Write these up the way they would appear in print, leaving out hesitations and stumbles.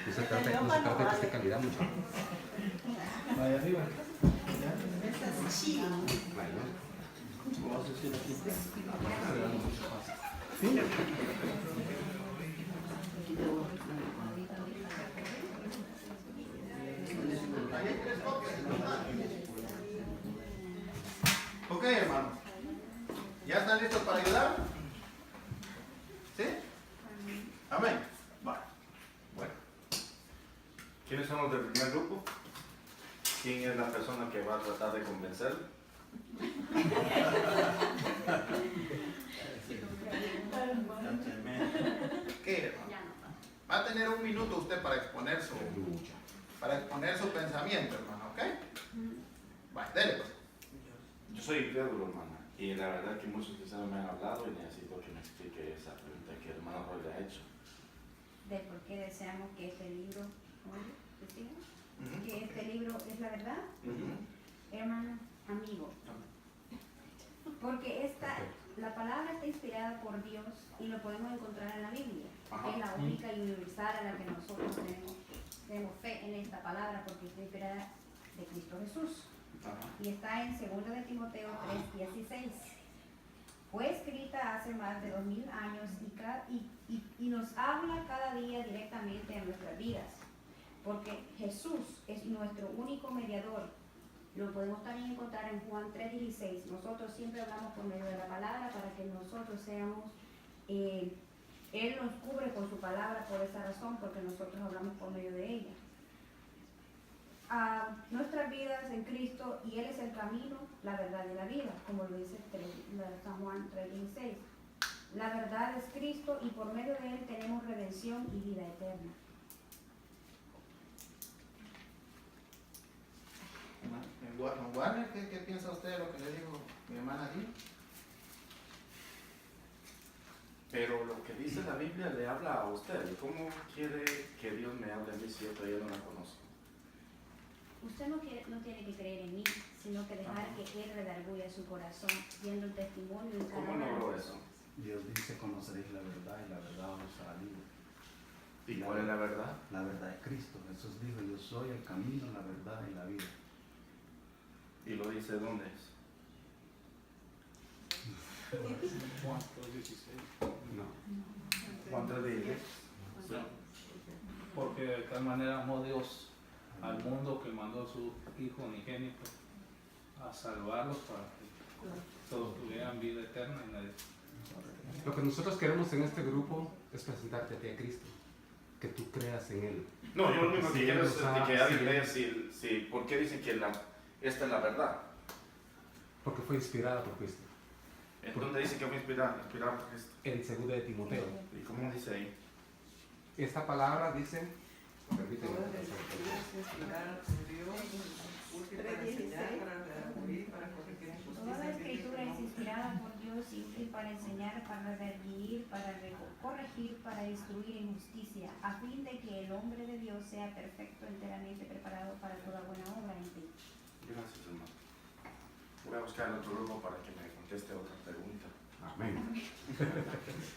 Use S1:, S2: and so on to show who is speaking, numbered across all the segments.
S1: No se trata de que esté calidad mucho.
S2: Vaya arriba.
S3: Ok, hermano. ¿Ya están listos para ayudar? ¿Sí? Amén. Vale.
S4: Bueno, ¿quiénes son los del primer grupo? ¿Quién es la persona que va a tratar de convencer?
S3: ¿Qué, hermano? Va a tener un minuto usted para exponer su pensamiento, hermano, ¿ok? Vale, dele pues.
S4: Yo soy incrédulo, hermana, y la verdad que muchos cristianos me han hablado y necesito que me explique esa pregunta que el hermano Roy le ha hecho.
S5: De por qué deseamos que este libro, que este libro es la verdad, hermano, amigo. Porque la palabra está inspirada por Dios y lo podemos encontrar en la Biblia.
S4: Ajá.
S5: Es la única y universal a la que nosotros tenemos fe en esta palabra porque está inspirada de Cristo Jesús.
S4: Ajá.
S5: Y está en 2 de Timoteo 3:16. Fue escrita hace más de 2000 años y nos habla cada día directamente en nuestras vidas. Porque Jesús es nuestro único mediador. Lo podemos también encontrar en Juan 3:16. Nosotros siempre hablamos por medio de la palabra para que nosotros seamos, Él nos cubre con su palabra por esa razón, porque nosotros hablamos por medio de ella. Nuestras vidas en Cristo, y Él es el camino, la verdad y la vida, como lo dice San Juan 3:16. La verdad es Cristo y por medio de Él tenemos redención y vida eterna.
S3: Don Warner, ¿qué piensa usted de lo que le dijo mi hermana allí?
S4: Pero lo que dice la Biblia le habla a usted. ¿Cómo quiere que Dios me hable a mí si yo todavía no la conozco?
S5: Usted no tiene que creer en mí, sino que dejar que Él redarguya su corazón, viendo el testimonio en cada
S4: ¿Cómo
S5: una de
S4: logró
S5: las
S4: eso?
S5: personas.
S2: Dios dice, conoceréis la verdad y la verdad os hará libre.
S4: ¿Y cuál es la verdad?
S2: La verdad es Cristo. Jesús dijo, yo soy el camino, la verdad y la vida.
S4: ¿Y lo dice dónde es?
S2: Juan 3:16.
S1: No.
S4: Juan 3:16.
S6: Porque de tal manera amó Dios al mundo que mandó a su Hijo unigénito a salvarlos para que todos tuvieran vida eterna y nadie.
S1: Lo que nosotros queremos en este grupo es presentarte a ti a Cristo, que tú creas en Él.
S4: No, yo lo único que
S1: Sí,
S4: quiero
S1: Él
S4: es
S1: nos ha-
S4: que alguien
S1: sí,
S4: vea si, ¿por qué dicen que esta es la verdad?
S1: Porque fue inspirada por Cristo.
S4: ¿En dónde dice que fue inspirado por Cristo?
S1: En 2 de Timoteo.
S4: ¿Y cómo dice ahí?
S1: Esta palabra dice, permíteme,
S7: Todas las escrituras inspiradas por Dios, útil para enseñar, para redarguir, para corregir en
S5: Toda la
S7: justicia.
S5: escritura es inspirada por Dios y útil para enseñar, para redarguir, para corregir, para instruir en justicia, a fin de que el hombre de Dios sea perfecto, enteramente preparado para toda buena obra en ti.
S4: Gracias, hermano. Voy a buscar en otro grupo para que me conteste otra pregunta.
S1: amén.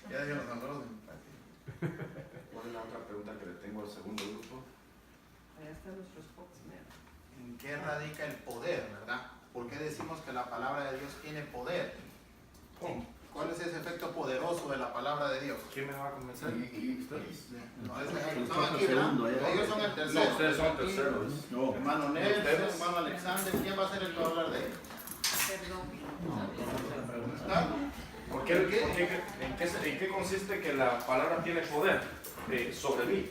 S3: Ya dijeron los amorosos.
S4: ¿Cuál es la otra pregunta que le tengo al segundo grupo?
S7: Allá están nuestros spokesmen.
S3: ¿En qué radica el poder, verdad? ¿Por qué decimos que la palabra de Dios tiene poder?
S4: ¿Cómo?
S3: ¿Cuál es ese efecto poderoso de la palabra de Dios?
S4: ¿Quién me va a convencer?
S3: Ustedes. No, ellos son aquí, ¿verdad? Ellos son el
S4: No,
S3: tercero.
S4: ustedes son terceros.
S2: No.
S3: Hermano Nelson, hermano Alexander, ¿quién va a ser el que va a hablar de él? ¿Está?
S4: ¿En qué consiste que la palabra tiene poder sobre mí?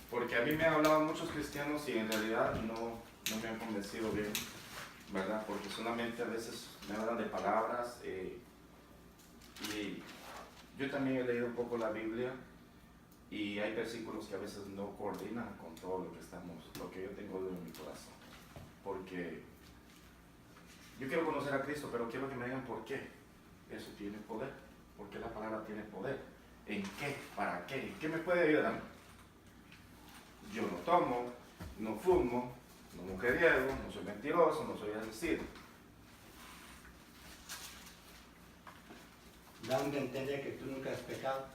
S4: Porque a mí me han hablado muchos cristianos y en realidad no me han convencido bien, ¿verdad? Porque solamente a veces me hablan de palabras y yo también he leído un poco la Biblia y hay versículos que a veces no coordinan con todo lo que yo tengo en mi corazón. Porque yo quiero conocer a Cristo, pero quiero que me digan por qué eso tiene poder, por qué la palabra tiene poder, en qué, para qué, en qué me puede ayudar. Yo no tomo, no fumo, no mujeriego, no soy mentiroso, no soy asesino.
S8: Dando a entender que tú nunca has pecado.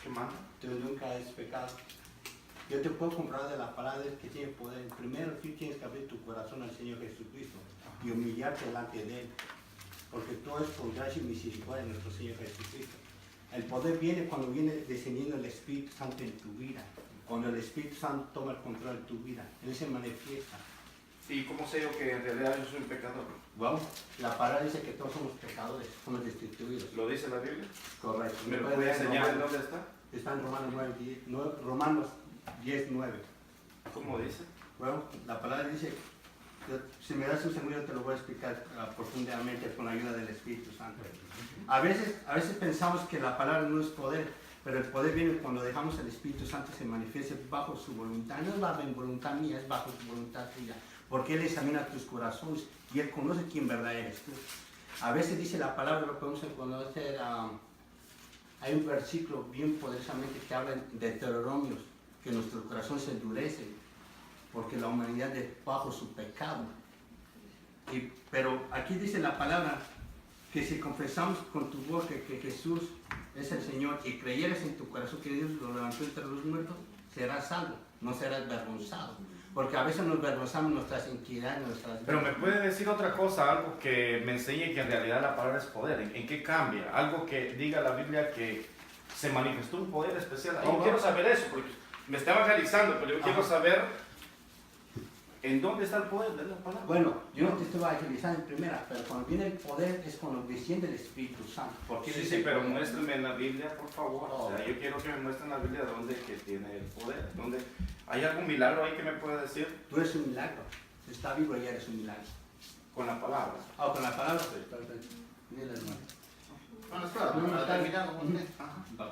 S4: ¿Qué más?
S8: Tú nunca has pecado. Yo te puedo comprar de la palabra que tiene poder. Primero tú tienes que abrir tu corazón al Señor Jesucristo y humillarte delante de Él. Porque todo es por gracia y misericordia de nuestro Señor Jesucristo. El poder viene cuando viene descendiendo el Espíritu Santo en tu vida. Cuando el Espíritu Santo toma el control de tu vida. Él se manifiesta.
S4: ¿Y cómo sé yo que en realidad yo soy un pecador?
S8: Bueno, la palabra dice que todos somos pecadores, somos destituidos.
S4: ¿Lo dice la Biblia?
S8: Correcto.
S4: ¿Me lo puede enseñar en dónde está?
S8: Está en Romanos 10:9.
S4: ¿Cómo dice?
S8: Bueno, la palabra dice, si me das un segundo te lo voy a explicar profundamente con la ayuda del Espíritu Santo. A veces pensamos que la palabra no es poder, pero el poder viene cuando dejamos al Espíritu Santo se manifieste bajo su voluntad. No es bajo mi voluntad mía, es bajo su voluntad tuya. Porque Él examina tus corazones y Él conoce quién verdad eres tú. A veces dice la palabra, lo podemos conocer, hay un versículo bien poderosamente que habla de Deuteronomios, que nuestro corazón se endurece porque la humanidad es bajo su pecado. Pero aquí dice la palabra que si confesamos con tu boca que Jesús es el Señor y creyeras en tu corazón que Dios lo levantó entre los muertos, serás salvo, no serás avergonzado. Porque a veces nos avergonzamos nuestras inquietudes, nuestras...
S4: Pero me puede decir otra cosa, algo que me enseñe que en realidad la palabra es poder. ¿En qué cambia? Algo que diga la Biblia que se manifestó un poder especial. Yo quiero saber eso, porque me está evangelizando, pero yo quiero saber en dónde está el poder de la palabra.
S8: Bueno, yo no te estoy evangelizando en primera, pero cuando viene el poder es cuando desciende el Espíritu Santo. Porque
S4: Sí, pero muéstrame en la Biblia, por favor. O sea, yo quiero que me muestren en la Biblia dónde que tiene el poder. ¿Dónde? ¿Hay algún milagro ahí que me pueda decir?
S8: Tú eres un milagro. Está vivo y ya eres un milagro.
S4: Con la palabra.
S8: Con la palabra, perfecto. Dile, hermano.
S3: Bueno, espera, para terminar,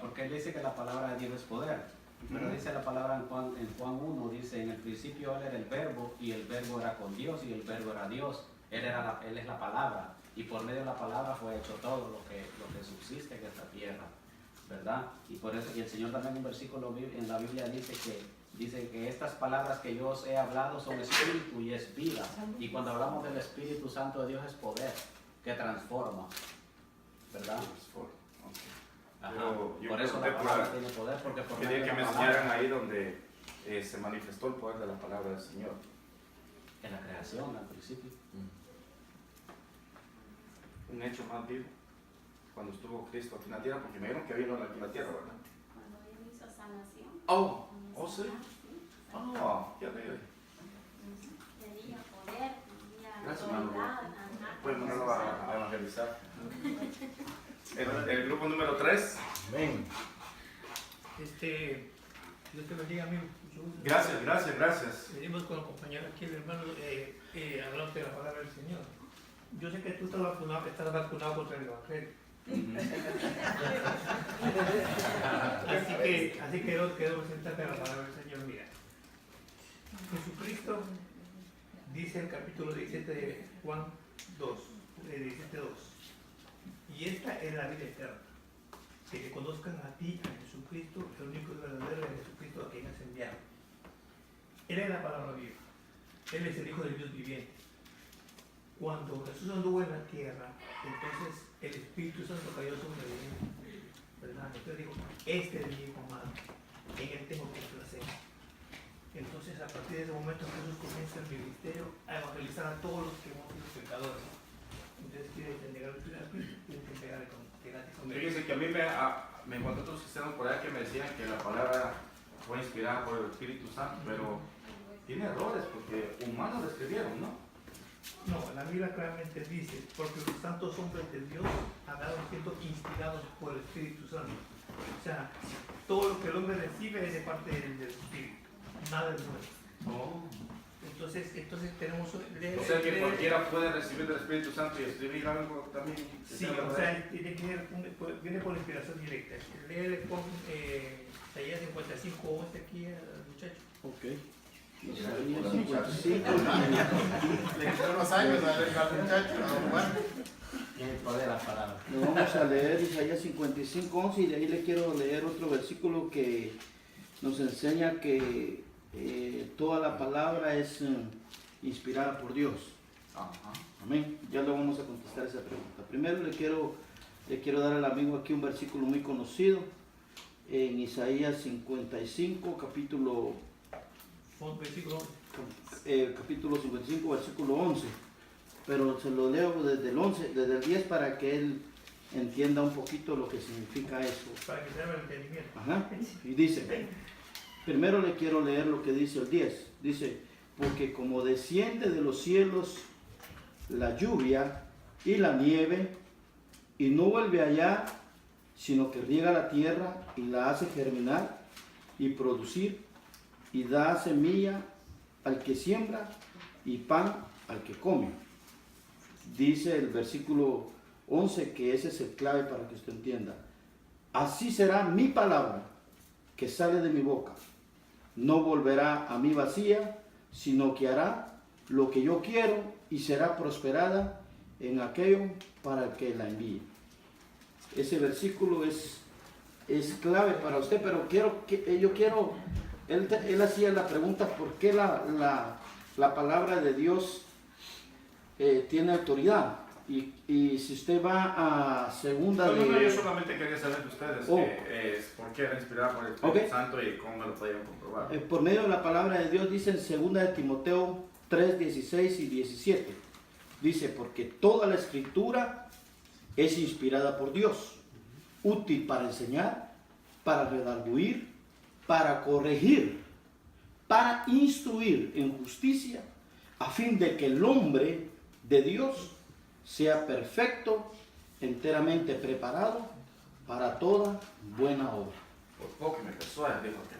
S9: Porque él dice que la palabra de Dios es poder. Pero dice la palabra en Juan 1, dice, en el principio Él era el verbo, y el verbo era con Dios, y el verbo era Dios. Él es la palabra, y por medio de la palabra fue hecho todo lo que subsiste en esta tierra, ¿verdad? Y por eso, y el Señor también en un versículo en la Biblia dice que estas palabras que yo os he hablado son espíritu y es vida. Y cuando hablamos del Espíritu Santo de Dios es poder, que transforma, ¿verdad? Ajá.
S4: Yo
S9: Por eso la palabra tiene poder, porque por
S4: quería
S9: medio
S4: que
S9: de
S4: me
S9: la
S4: enseñaran
S9: palabra,
S4: ahí donde se manifestó el poder de la palabra del Señor.
S9: en la creación al principio.
S4: Un hecho más vivo, cuando estuvo Cristo aquí en la tierra, porque me dijeron que vino aquí en la tierra, ¿verdad?
S10: Cuando Él hizo sanación.
S4: Oh, sí. Ya veo.
S10: Tenía poder, tenía
S4: Gracias,
S10: autoridad.
S4: Pues no lo va a evangelizar. El grupo número 3.
S8: Ven.
S11: Dios te bendiga, amigo.
S4: Gracias.
S11: Venimos con el compañero aquí, el hermano, hablando de la palabra del Señor. Yo sé que tú estás vacunado contra el Evangelio. así que yo quiero presentarte la palabra del Señor. Mira, Jesucristo dice en el capítulo 17 de Juan 2, 17:2. Y esta es la vida eterna, que conozcan a ti, a Jesucristo, el único y verdadero de Jesucristo a quien has enviado. Él es la palabra viva, Él es el Hijo del Dios viviente. Cuando Jesús anduvo en la tierra, entonces el Espíritu Santo cayó sobre él, ¿verdad? Entonces dijo, este es mi Hijo amado, en Él tengo complacer. Entonces a partir de ese momento Jesús comienza el ministerio a evangelizar a todos los que hemos sido pecadores. Entonces quiere negar el Espíritu, tiene que pegarle con
S4: Fíjense que a mí me encontré otros cristianos por allá que me decían que la palabra fue inspirada por el Espíritu Santo, pero tiene errores porque humanos lo escribieron, ¿no?
S11: No, la Biblia claramente dice, porque los santos hombres de Dios hablaron siendo inspirados por el Espíritu Santo. O sea, todo lo que el hombre recibe es de parte del Espíritu, nada es nuevo. Entonces tenemos...
S4: O sea que cualquiera puede recibir el Espíritu Santo y escribir algo también.
S11: Sí, o sea, viene por inspiración directa. Léele con Isaías 55:11 aquí al muchacho.
S2: Ok.
S3: Le quitó unos años al muchacho, bueno.
S8: Tiene poder la palabra.
S2: Le vamos a leer Isaías 55:11 y de ahí le quiero leer otro versículo que nos enseña que toda la palabra es inspirada por Dios. Amén. Ya le vamos a contestar esa pregunta. Primero le quiero dar al amigo aquí un versículo muy conocido en Isaías 55, capítulo
S11: versículo 11.
S2: Capítulo 55, versículo 11. Pero se lo leo desde el 10 para que él entienda un poquito lo que significa eso.
S11: Para que se abra el entendimiento.
S2: Ajá. Y dice, primero le quiero leer lo que dice el 10. Dice, porque como desciende de los cielos la lluvia y la nieve, y no vuelve allá, sino que riega la tierra y la hace germinar y producir, y da semilla al que siembra y pan al que come. Dice el versículo 11 que ese es el clave para que usted entienda. Así será mi palabra que sale de mi boca. No volverá a mí vacía, sino que hará lo que yo quiero y será prosperada en aquello para el que la envíe. Ese versículo es clave para usted, pero él hacía la pregunta, ¿por qué la palabra de Dios tiene autoridad? Y si usted va a segunda
S4: No, yo solamente quería saber de ustedes por qué era inspirada por el Espíritu Santo y cómo me lo podían comprobar.
S2: Por medio de la palabra de Dios dice en segunda de Timoteo 3, 16 y 17. Dice, porque toda la escritura es inspirada por Dios, útil para enseñar, para redarguir, para corregir, para instruir en justicia, a fin de que el hombre de Dios sea perfecto, enteramente preparado para toda buena obra.
S4: Por poco me persuade, dijo que.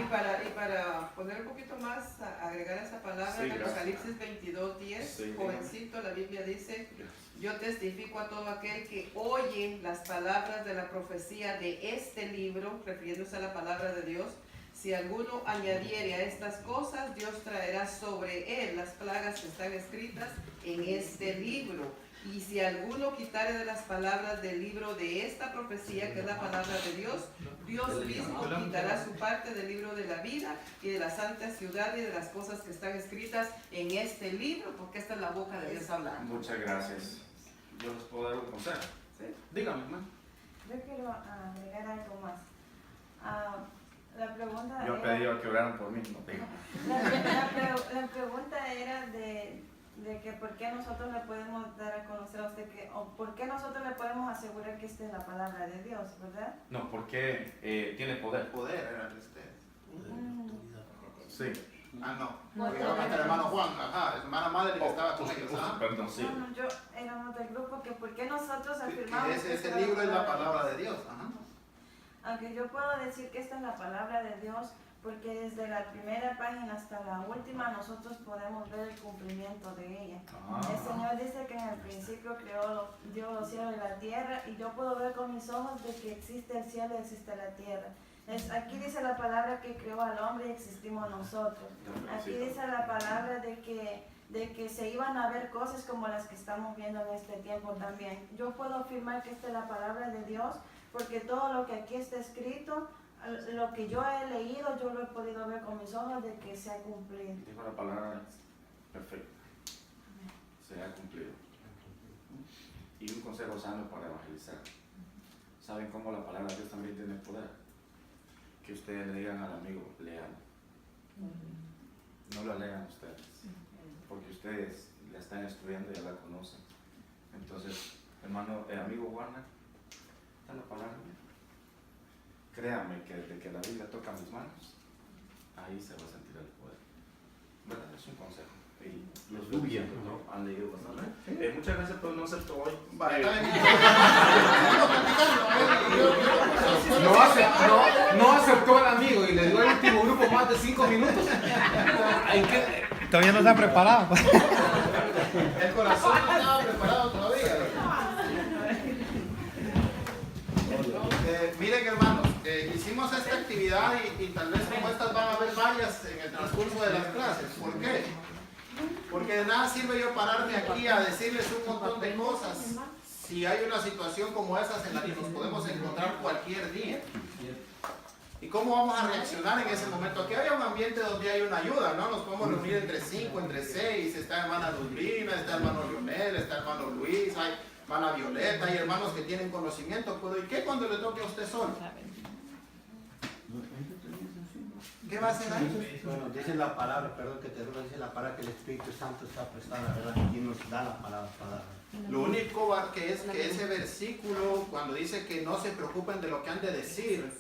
S7: Y para poner un poquito más, agregar esa palabra,
S4: Sí,
S7: en
S4: gracias.
S7: Apocalipsis 22:10,
S4: Sí,
S7: jovencito, la Biblia dice, yo testifico a todo aquel que oye las palabras de la profecía de este libro, refiriéndose a la palabra de Dios. Si alguno añadiere a estas cosas, Dios traerá sobre él las plagas que están escritas en este libro. Y si alguno quitare de las palabras del libro de esta profecía, que es la palabra de Dios, Dios mismo quitará su parte del libro de la vida y de la santa ciudad y de las cosas que están escritas en este libro, porque esta es la boca de Dios hablando.
S4: Muchas gracias. Yo les puedo dar un consejo.
S7: ¿Sí?
S4: Dígame, hermano.
S5: Yo quiero agregar algo más. La pregunta
S4: Yo
S5: era,
S4: pedí que oraran por mí, no digo.
S5: la pregunta era de que por qué nosotros le podemos dar a conocer a usted o por qué nosotros le podemos asegurar que esta es la palabra de Dios, ¿verdad?
S4: No, porque tiene poder.
S3: Poder era el usted.
S4: Sí.
S3: Ah, no. Porque el hermano Juan, ajá, hermana madre que estaba con ellos. ¿Ah?
S4: Perdón, sí.
S5: No, yo éramos del grupo que por qué nosotros
S3: Que
S5: afirmamos que
S3: ese
S5: esta
S3: libro es la
S5: de
S3: palabra
S5: Dios.
S3: de Dios. Ajá.
S5: Aunque yo puedo decir que esta es la palabra de Dios, porque desde la primera página hasta la última nosotros podemos ver el cumplimiento de ella. El Señor dice que en el principio creó Dios los cielos y la tierra, y yo puedo ver con mis ojos de que existe el cielo y existe la tierra. Aquí dice la palabra que creó al hombre y existimos nosotros. Aquí dice la palabra de que se iban a ver cosas como las que estamos viendo en este tiempo también. Yo puedo afirmar que esta es la palabra de Dios, porque todo lo que aquí está escrito, lo que yo he leído, yo lo he podido ver con mis ojos de que se ha cumplido.
S4: Dijo la palabra perfecta. Se ha cumplido. Y un consejo sano para evangelizar. ¿Saben cómo la palabra de Dios también tiene poder? Que ustedes le digan al amigo, lean. No la lean ustedes. Porque ustedes la están estudiando y ya la conocen. Entonces, hermano, amigo Warner, está la palabra. Créanme que desde que la Biblia toca mis manos, ahí se va a sentir el poder. ¿Verdad? Es un consejo. Y los
S8: Aleluya.
S4: han leído bastante. Muchas gracias, pero no acepto hoy.
S1: No aceptó al amigo y le dio al último grupo más de 5 minutos.
S11: Todavía no está preparado.
S3: El corazón no estaba preparado todavía. Miren, hermanos, hicimos esta actividad y tal vez como estas van a haber varias en el transcurso de las clases. ¿Por qué? Porque de nada sirve yo pararme aquí a decirles un montón de cosas si hay una situación como esas en la que nos podemos encontrar cualquier día. ¿Y cómo vamos a reaccionar en ese momento? Aquí hay un ambiente donde hay una ayuda, ¿no? Nos podemos reunir entre 5, entre 6, está hermana Luzbrina, está hermano Leonel, está hermano Luis, hay hermana Violeta, hay hermanos que tienen conocimiento, pero ¿y qué cuando le toque a usted solo? ¿Qué va a hacer ahí?
S8: Bueno, dice la palabra, perdón que te diga, dice la palabra que el Espíritu Santo está prestado, ¿verdad? Y nos da la palabra.
S3: Lo único que es que ese versículo, cuando dice que no se preocupen de lo que han de decir,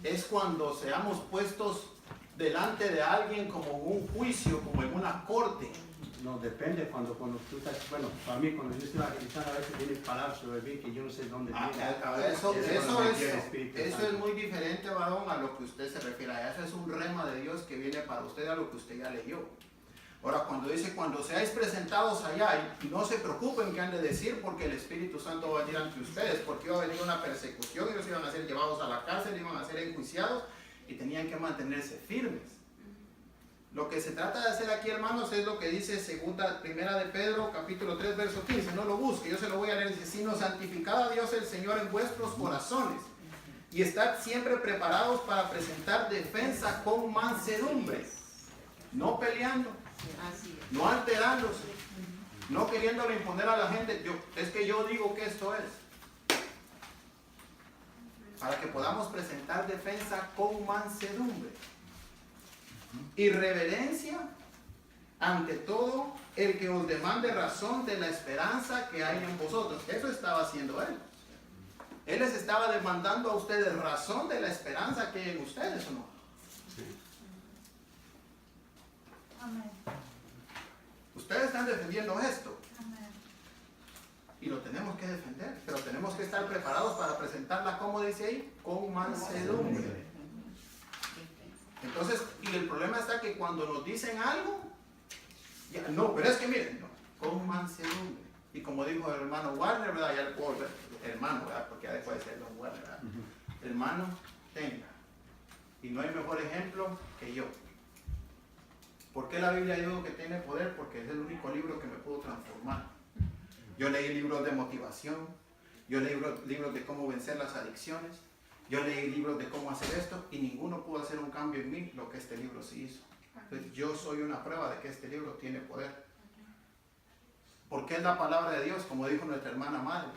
S3: es cuando seamos puestos delante de alguien como un juicio, como en una corte.
S8: No, depende cuando tú estás, bueno, para mí cuando yo estoy evangelizando a veces vienen palabras sobre mí que yo no sé dónde vienen.
S3: Eso es muy diferente, varón, a lo que usted se refiere. Eso es un rema de Dios que viene para usted a lo que usted ya leyó. Ahora, cuando dice, cuando seáis presentados allá, y no se preocupen qué han de decir, porque el Espíritu Santo va a venir ante ustedes, porque iba a venir una persecución, ellos iban a ser llevados a la cárcel, iban a ser enjuiciados, y tenían que mantenerse firmes. Lo que se trata de hacer aquí, hermanos, es lo que dice primera de Pedro, capítulo 3, verso 15. No lo busque, yo se lo voy a leer. Dice, sino santificad a Dios el Señor en vuestros corazones, y estad siempre preparados para presentar defensa con mansedumbre, no peleando, no alterándose, no queriéndole imponer a la gente. Es que yo digo que esto es. Para que podamos presentar defensa con mansedumbre y reverencia ante todo el que os demande razón de la esperanza que hay en vosotros. Eso estaba haciendo él. Él les estaba demandando a ustedes razón de la esperanza que hay en ustedes, ¿o no?
S5: Amén.
S3: Ustedes están defendiendo esto.
S5: Amén.
S3: Y lo tenemos que defender, pero tenemos que estar preparados para presentarla, como dice ahí, con mansedumbre. Entonces, y el problema está que cuando nos dicen algo, ya, no, pero es que miren, no, con mansedumbre. Y como dijo el hermano Warner, ¿verdad? Ya le puedo ver, hermano, ¿verdad? Porque ya después de ser don Warner, ¿verdad? Hermano, tenga. Y no hay mejor ejemplo que yo. ¿Por qué la Biblia digo que tiene poder? Porque es el único libro que me pudo transformar. Yo leí libros de motivación, yo leí libros de cómo vencer las adicciones, yo leí libros de cómo hacer esto y ninguno pudo hacer un cambio en mí lo que este libro sí hizo. Entonces, yo soy una prueba de que este libro tiene poder. Porque es la palabra de Dios, como dijo nuestra hermana madre.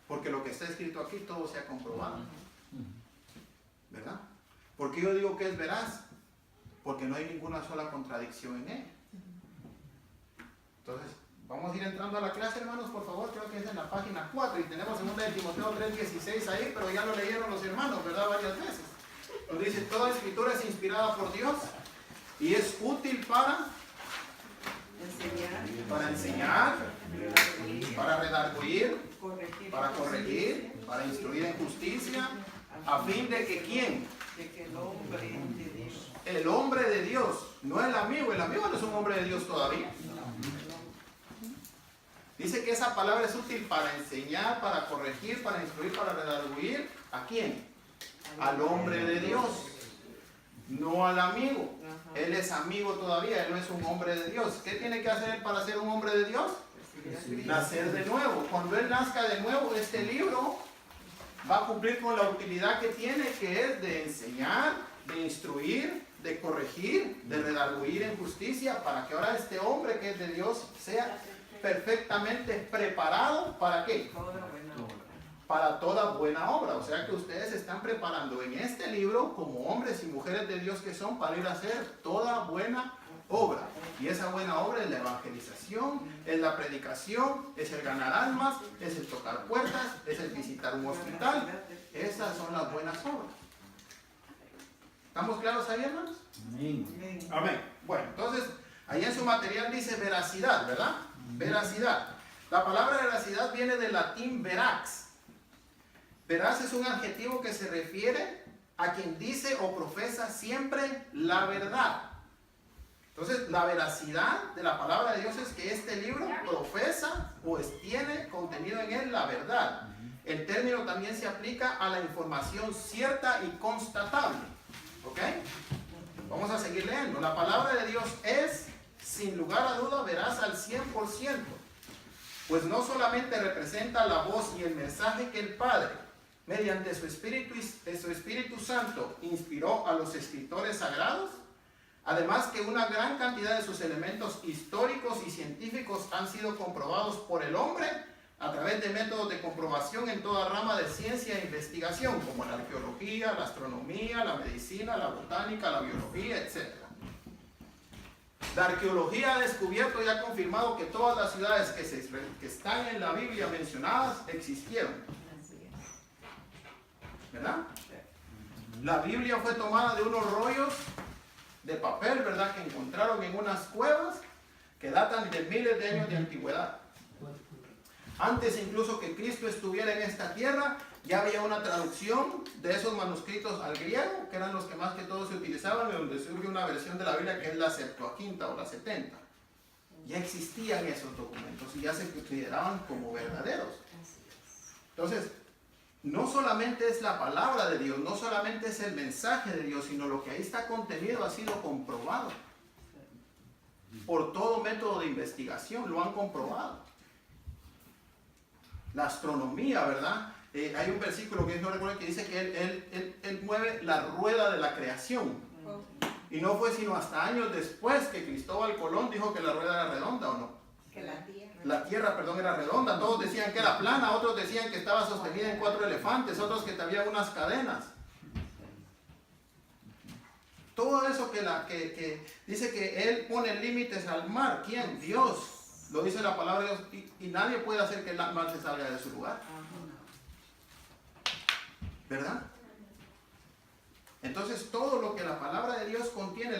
S3: Porque lo que está escrito aquí todo se ha comprobado. ¿Verdad? ¿Por qué yo digo que es veraz? Porque no hay ninguna sola contradicción en él. Entonces, vamos a ir entrando a la clase, hermanos, por favor. Creo que es en la página 4 y tenemos 2 de Timoteo 3:16 ahí, pero ya lo leyeron los hermanos, ¿verdad? Varias veces. Nos dice, toda escritura es inspirada por Dios y es útil para enseñar, para redarguir, para corregir, para instruir en justicia, a fin de que ¿quién?
S7: De que el hombre de Dios.
S3: El hombre de Dios, no el amigo no es un hombre de Dios todavía. Dice que esa palabra es útil para enseñar, para corregir, para instruir, para redarguir. ¿A quién? Al hombre de Dios, no al amigo. Él es amigo todavía, él no es un hombre de Dios. ¿Qué tiene que hacer él para ser un hombre de Dios? Nacer de nuevo. Cuando él nazca de nuevo, este libro va a cumplir con la utilidad que tiene, que es de enseñar, de instruir, de corregir, de redarguir en justicia, para que ahora este hombre que es de Dios sea perfectamente preparado. ¿Para qué? Para toda buena obra. O sea que ustedes se están preparando en este libro como hombres y mujeres de Dios que son, para ir a hacer toda buena obra. Y esa buena obra es la evangelización, es la predicación, es el ganar almas, es el tocar puertas, es el visitar un hospital. Esas son las buenas obras. ¿Estamos claros ahí, hermanos?
S9: Amén.
S3: Amén. Bueno, entonces, ahí en su material dice veracidad, ¿verdad? Veracidad. La palabra veracidad viene del latín verax. Veraz es un adjetivo que se refiere a quien dice o profesa siempre la verdad. Entonces, la veracidad de la palabra de Dios es que este libro profesa o tiene contenido en él la verdad. El término también se aplica a la información cierta y constatable. ¿Ok? Vamos a seguir leyendo. La palabra de Dios es, sin lugar a duda, veraz al 100%. Pues no solamente representa la voz y el mensaje que el Padre, mediante su Espíritu Santo, inspiró a los escritores sagrados, además que una gran cantidad de sus elementos históricos y científicos han sido comprobados por el hombre a través de métodos de comprobación en toda rama de ciencia e investigación, como la arqueología, la astronomía, la medicina, la botánica, la biología, etc. La arqueología ha descubierto y ha confirmado que todas las ciudades que están en la Biblia mencionadas existieron. ¿Verdad? La Biblia fue tomada de unos rollos de papel, ¿verdad?, que encontraron en unas cuevas que datan de miles de años de antigüedad. Antes incluso que Cristo estuviera en esta tierra, ya había una traducción de esos manuscritos al griego, que eran los que más que todo se utilizaban, y donde surge una versión de la Biblia que es la Septuaginta o la 70. Ya existían esos documentos y ya se consideraban como verdaderos. Entonces, no solamente es la palabra de Dios, no solamente es el mensaje de Dios, sino lo que ahí está contenido ha sido comprobado por todo método de investigación, lo han comprobado. La astronomía, ¿verdad? Hay un versículo que no recuerdo que dice que él mueve la rueda de la creación. Y no fue sino hasta años después que Cristóbal Colón dijo que la rueda era redonda, ¿o no?
S7: Que la tierra.
S3: La tierra, perdón, era redonda. Todos decían que era plana, otros decían que estaba sostenida en 4 elefantes, otros que había unas cadenas. Todo eso que dice que Él pone límites al mar. ¿Quién? Dios. Lo dice la palabra de Dios. Y nadie puede hacer que el mar se salga de su lugar. ¿Verdad? Entonces todo lo que la palabra de Dios contiene,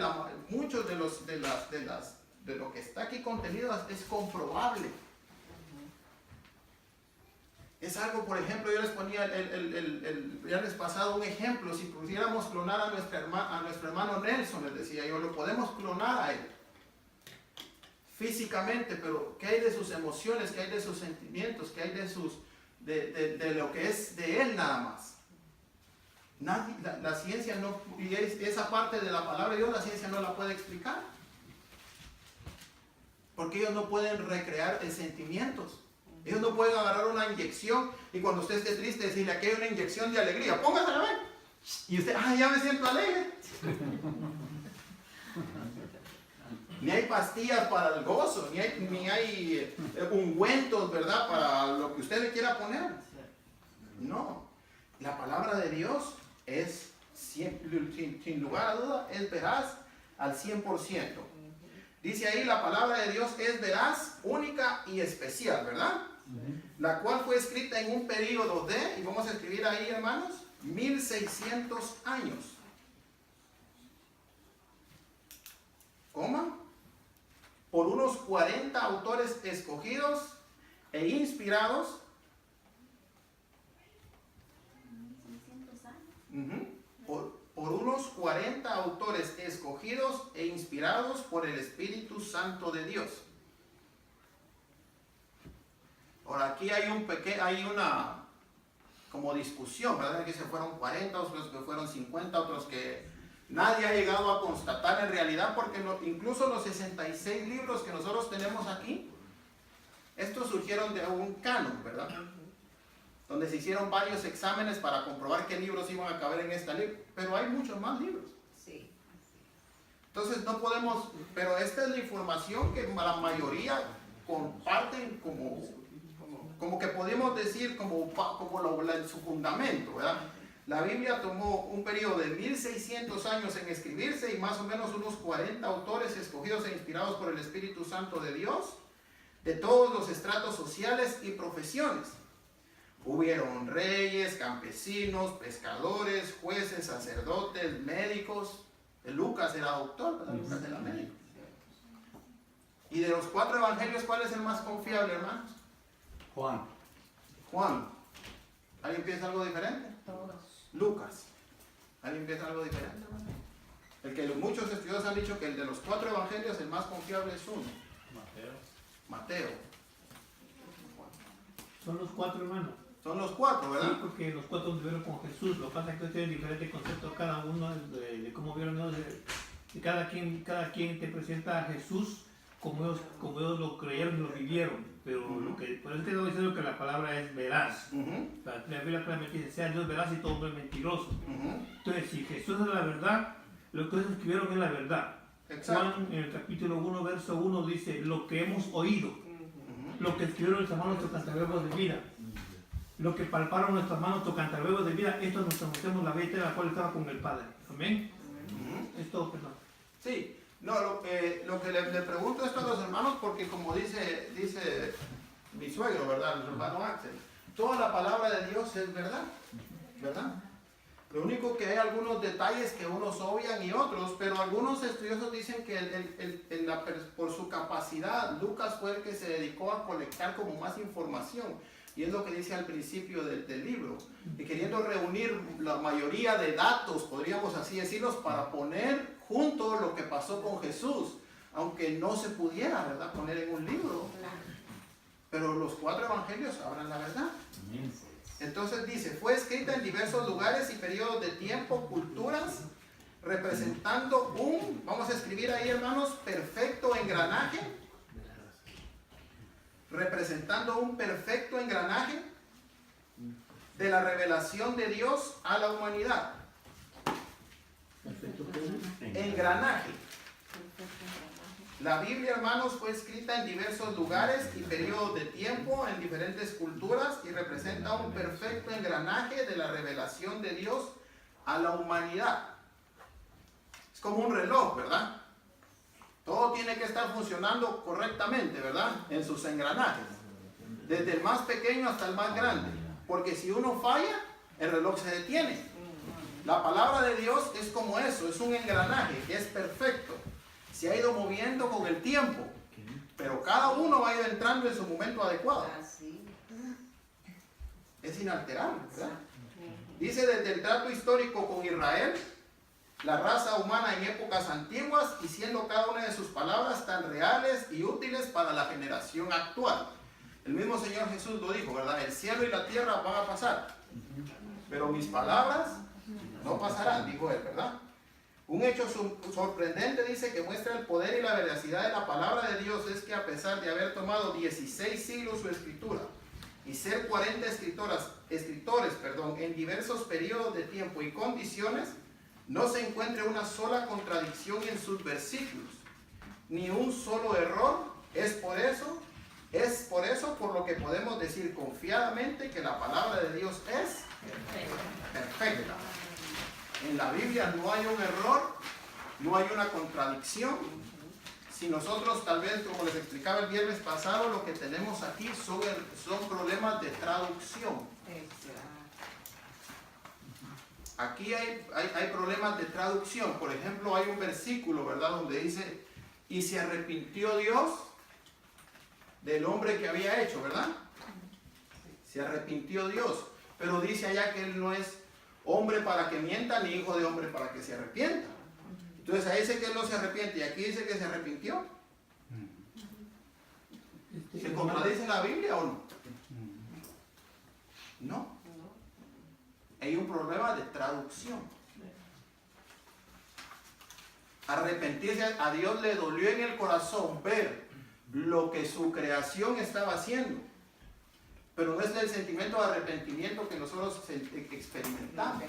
S3: muchos de lo que está aquí contenido es comprobable. Es algo, por ejemplo, yo les ponía el viernes pasado un ejemplo. Si pudiéramos clonar a nuestro hermano Nelson, les decía yo, lo podemos clonar a él físicamente, pero ¿qué hay de sus emociones? ¿Qué hay de sus sentimientos? ¿Qué hay de lo que es de él nada más? Nadie, la ciencia no, y esa parte de la palabra de Dios, la ciencia no la puede explicar. Porque ellos no pueden recrear sentimientos. Ellos no pueden agarrar una inyección y cuando usted esté triste decirle, aquí hay una inyección de alegría, póngasela a ver. Y usted, ya me siento alegre. Ni hay pastillas para el gozo, ni hay ungüentos, ¿verdad?, para lo que usted le quiera poner. No. La palabra de Dios es, sin lugar a duda, es veraz al 100%. Dice ahí, la palabra de Dios es veraz, única y especial, ¿verdad? La cual fue escrita en un periodo de, y vamos a escribir ahí, hermanos, 1600 años. ¿Cómo? Por unos 40 autores escogidos e inspirados.
S10: 600 años.
S3: Por unos 40 autores escogidos e inspirados por el Espíritu Santo de Dios. Ahora aquí hay una como discusión, ¿verdad? Que se fueron 40, otros que fueron 50, otros que nadie ha llegado a constatar en realidad, porque incluso los 66 libros que nosotros tenemos aquí, estos surgieron de un canon, ¿verdad? Donde se hicieron varios exámenes para comprobar qué libros iban a caber en esta libro, pero hay muchos más libros.
S7: Sí.
S3: Entonces no podemos, pero esta es la información que la mayoría comparten como que podemos decir como en su fundamento, ¿verdad? La Biblia tomó un periodo de 1600 años en escribirse y más o menos unos 40 autores escogidos e inspirados por el Espíritu Santo de Dios, de todos los estratos sociales y profesiones. Hubieron reyes, campesinos, pescadores, jueces, sacerdotes, médicos. Lucas era doctor, ¿verdad? Lucas era médico. Y de los 4 evangelios, ¿cuál es el más confiable, hermanos? Juan. ¿Alguien piensa algo diferente?
S5: Todos.
S3: Lucas. ¿Alguien piensa algo diferente? El que muchos estudiosos han dicho que el de los 4 evangelios, el más confiable es uno. Mateo.
S11: Son los 4 hermanos.
S3: Son los 4, ¿verdad?
S11: Sí, porque los 4 vivieron con Jesús. Lo que pasa es que tienen diferentes conceptos cada uno de cómo vieron ellos. Y cada quien te presenta a Jesús como ellos lo creyeron y lo vivieron. Pero por eso te estoy diciendo que la palabra es veraz. La Biblia claramente dice, sea Dios veraz y todo hombre mentiroso. Entonces, si Jesús es la verdad, lo que ellos escribieron es la verdad.
S3: Exacto.
S11: Juan en el capítulo 1, verso 1 dice, lo que hemos oído. lo que escribieron nuestras manos nuestros cantarruegos de vida. Lo que palparon nuestras manos nuestros cantarruegos de vida, esto nos conocemos la vida en la cual estaba con el Padre. Amén. Esto, perdón.
S3: Sí, no, lo que le pregunto esto a los hermanos, porque como dice mi suegro, ¿verdad? El hermano Axel, toda la palabra de Dios es verdad, ¿verdad? Lo único que hay algunos detalles que unos obvian y otros, pero algunos estudiosos dicen que por su capacidad, Lucas fue el que se dedicó a colectar como más información. Y es lo que dice al principio del libro, y queriendo reunir la mayoría de datos, podríamos así decirlos, para poner junto lo que pasó con Jesús, aunque no se pudiera, ¿verdad?, poner en un libro. Pero los 4 evangelios hablan la verdad. Entonces dice, fue escrita en diversos lugares y periodos de tiempo, culturas, representando vamos a escribir ahí, hermanos, perfecto engranaje, representando un perfecto engranaje de la revelación de Dios a la humanidad. Engranaje. La Biblia, hermanos, fue escrita en diversos lugares y periodos de tiempo, en diferentes culturas, y representa un perfecto engranaje de la revelación de Dios a la humanidad. Es como un reloj, ¿verdad? Todo tiene que estar funcionando correctamente, ¿verdad? En sus engranajes. Desde el más pequeño hasta el más grande. Porque si uno falla, el reloj se detiene. La palabra de Dios es como eso, es un engranaje que es perfecto. Se ha ido moviendo con el tiempo, pero cada uno va a ir entrando en su momento adecuado. Es inalterable, ¿verdad? Dice desde el trato histórico con Israel, la raza humana en épocas antiguas, y siendo cada una de sus palabras tan reales y útiles para la generación actual. El mismo Señor Jesús lo dijo, ¿verdad? El cielo y la tierra van a pasar, pero mis palabras no pasarán, dijo él, ¿verdad? Un hecho sorprendente, dice, que muestra el poder y la veracidad de la palabra de Dios es que a pesar de haber tomado 16 siglos su escritura y ser 40 escritores, en diversos periodos de tiempo y condiciones, no se encuentra una sola contradicción en sus versículos, ni un solo error. Es por eso por lo que podemos decir confiadamente que la palabra de Dios es perfecta. En la Biblia no hay un error, no hay una contradicción. Si nosotros, tal vez, como les explicaba el viernes pasado, lo que tenemos aquí son problemas de traducción. Aquí hay problemas de traducción. Por ejemplo, hay un versículo, ¿verdad?, donde dice, y se arrepintió Dios del hombre que había hecho, ¿verdad? Se arrepintió Dios. Pero dice allá que él no es hombre para que mienta, ni hijo de hombre para que se arrepienta. Entonces ahí dice que él no se arrepiente y aquí dice que se arrepintió. ¿Se contradice la Biblia o no? No. Hay un problema de traducción. Arrepentirse, a Dios le dolió en el corazón ver lo que su creación estaba haciendo. Pero no es el sentimiento de arrepentimiento que nosotros experimentamos.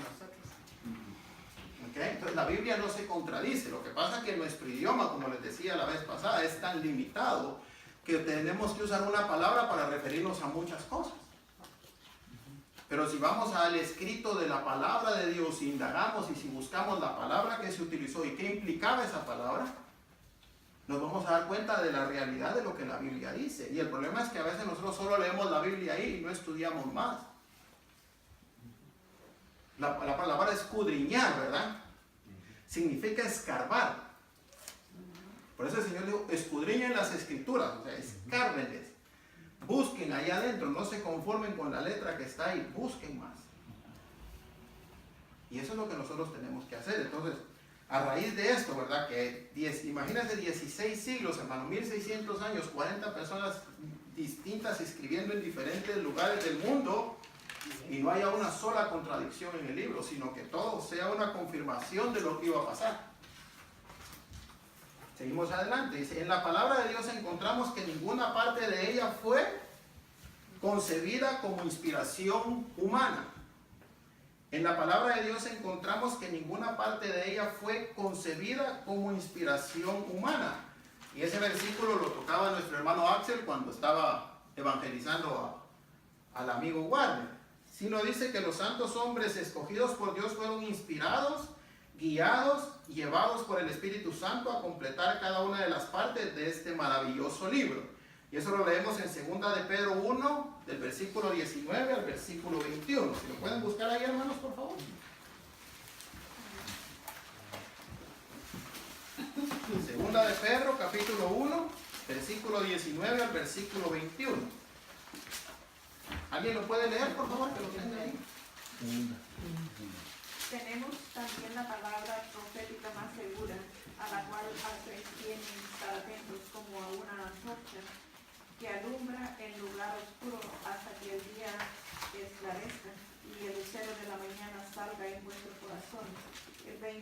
S3: ¿Okay? Entonces la Biblia no se contradice. Lo que pasa es que nuestro idioma, como les decía la vez pasada, es tan limitado que tenemos que usar una palabra para referirnos a muchas cosas. Pero si vamos al escrito de la palabra de Dios, si indagamos y si buscamos la palabra que se utilizó y qué implicaba esa palabra, nos vamos a dar cuenta de la realidad de lo que la Biblia dice. Y el problema es que a veces nosotros solo leemos la Biblia ahí y no estudiamos más. La palabra escudriñar, ¿verdad? Significa escarbar. Por eso el Señor dijo, escudriñen las escrituras, o sea, escárbenles. Busquen allá adentro, no se conformen con la letra que está ahí, busquen más. Y eso es lo que nosotros tenemos que hacer. Entonces, a raíz de esto, ¿verdad? Que imagínense 16 siglos, hermano, 1600 años, 40 personas distintas escribiendo en diferentes lugares del mundo y no haya una sola contradicción en el libro, sino que todo sea una confirmación de lo que iba a pasar. Seguimos adelante. Dice, en la palabra de Dios encontramos que ninguna parte de ella fue concebida como inspiración humana. En la palabra de Dios encontramos que ninguna parte de ella fue concebida como inspiración humana. Y ese versículo lo tocaba nuestro hermano Axel cuando estaba evangelizando al amigo Warner, sino dice que los santos hombres escogidos por Dios fueron inspirados, guiados y llevados por el Espíritu Santo a completar cada una de las partes de este maravilloso libro. Y eso lo leemos en 2 de Pedro 1, del versículo 19 al versículo 21. Si lo pueden buscar ahí, hermanos, por favor. 2 de Pedro, capítulo 1, versículo 19 al versículo 21. ¿Alguien lo puede leer, por favor, que lo tenga ahí?
S10: Tenemos también la palabra profética más segura, a la cual hace bien estar atentos como a una antorcha que alumbra el lugar oscuro hasta que el día esclarezca y el lucero de la mañana salga en vuestro corazón. El 20.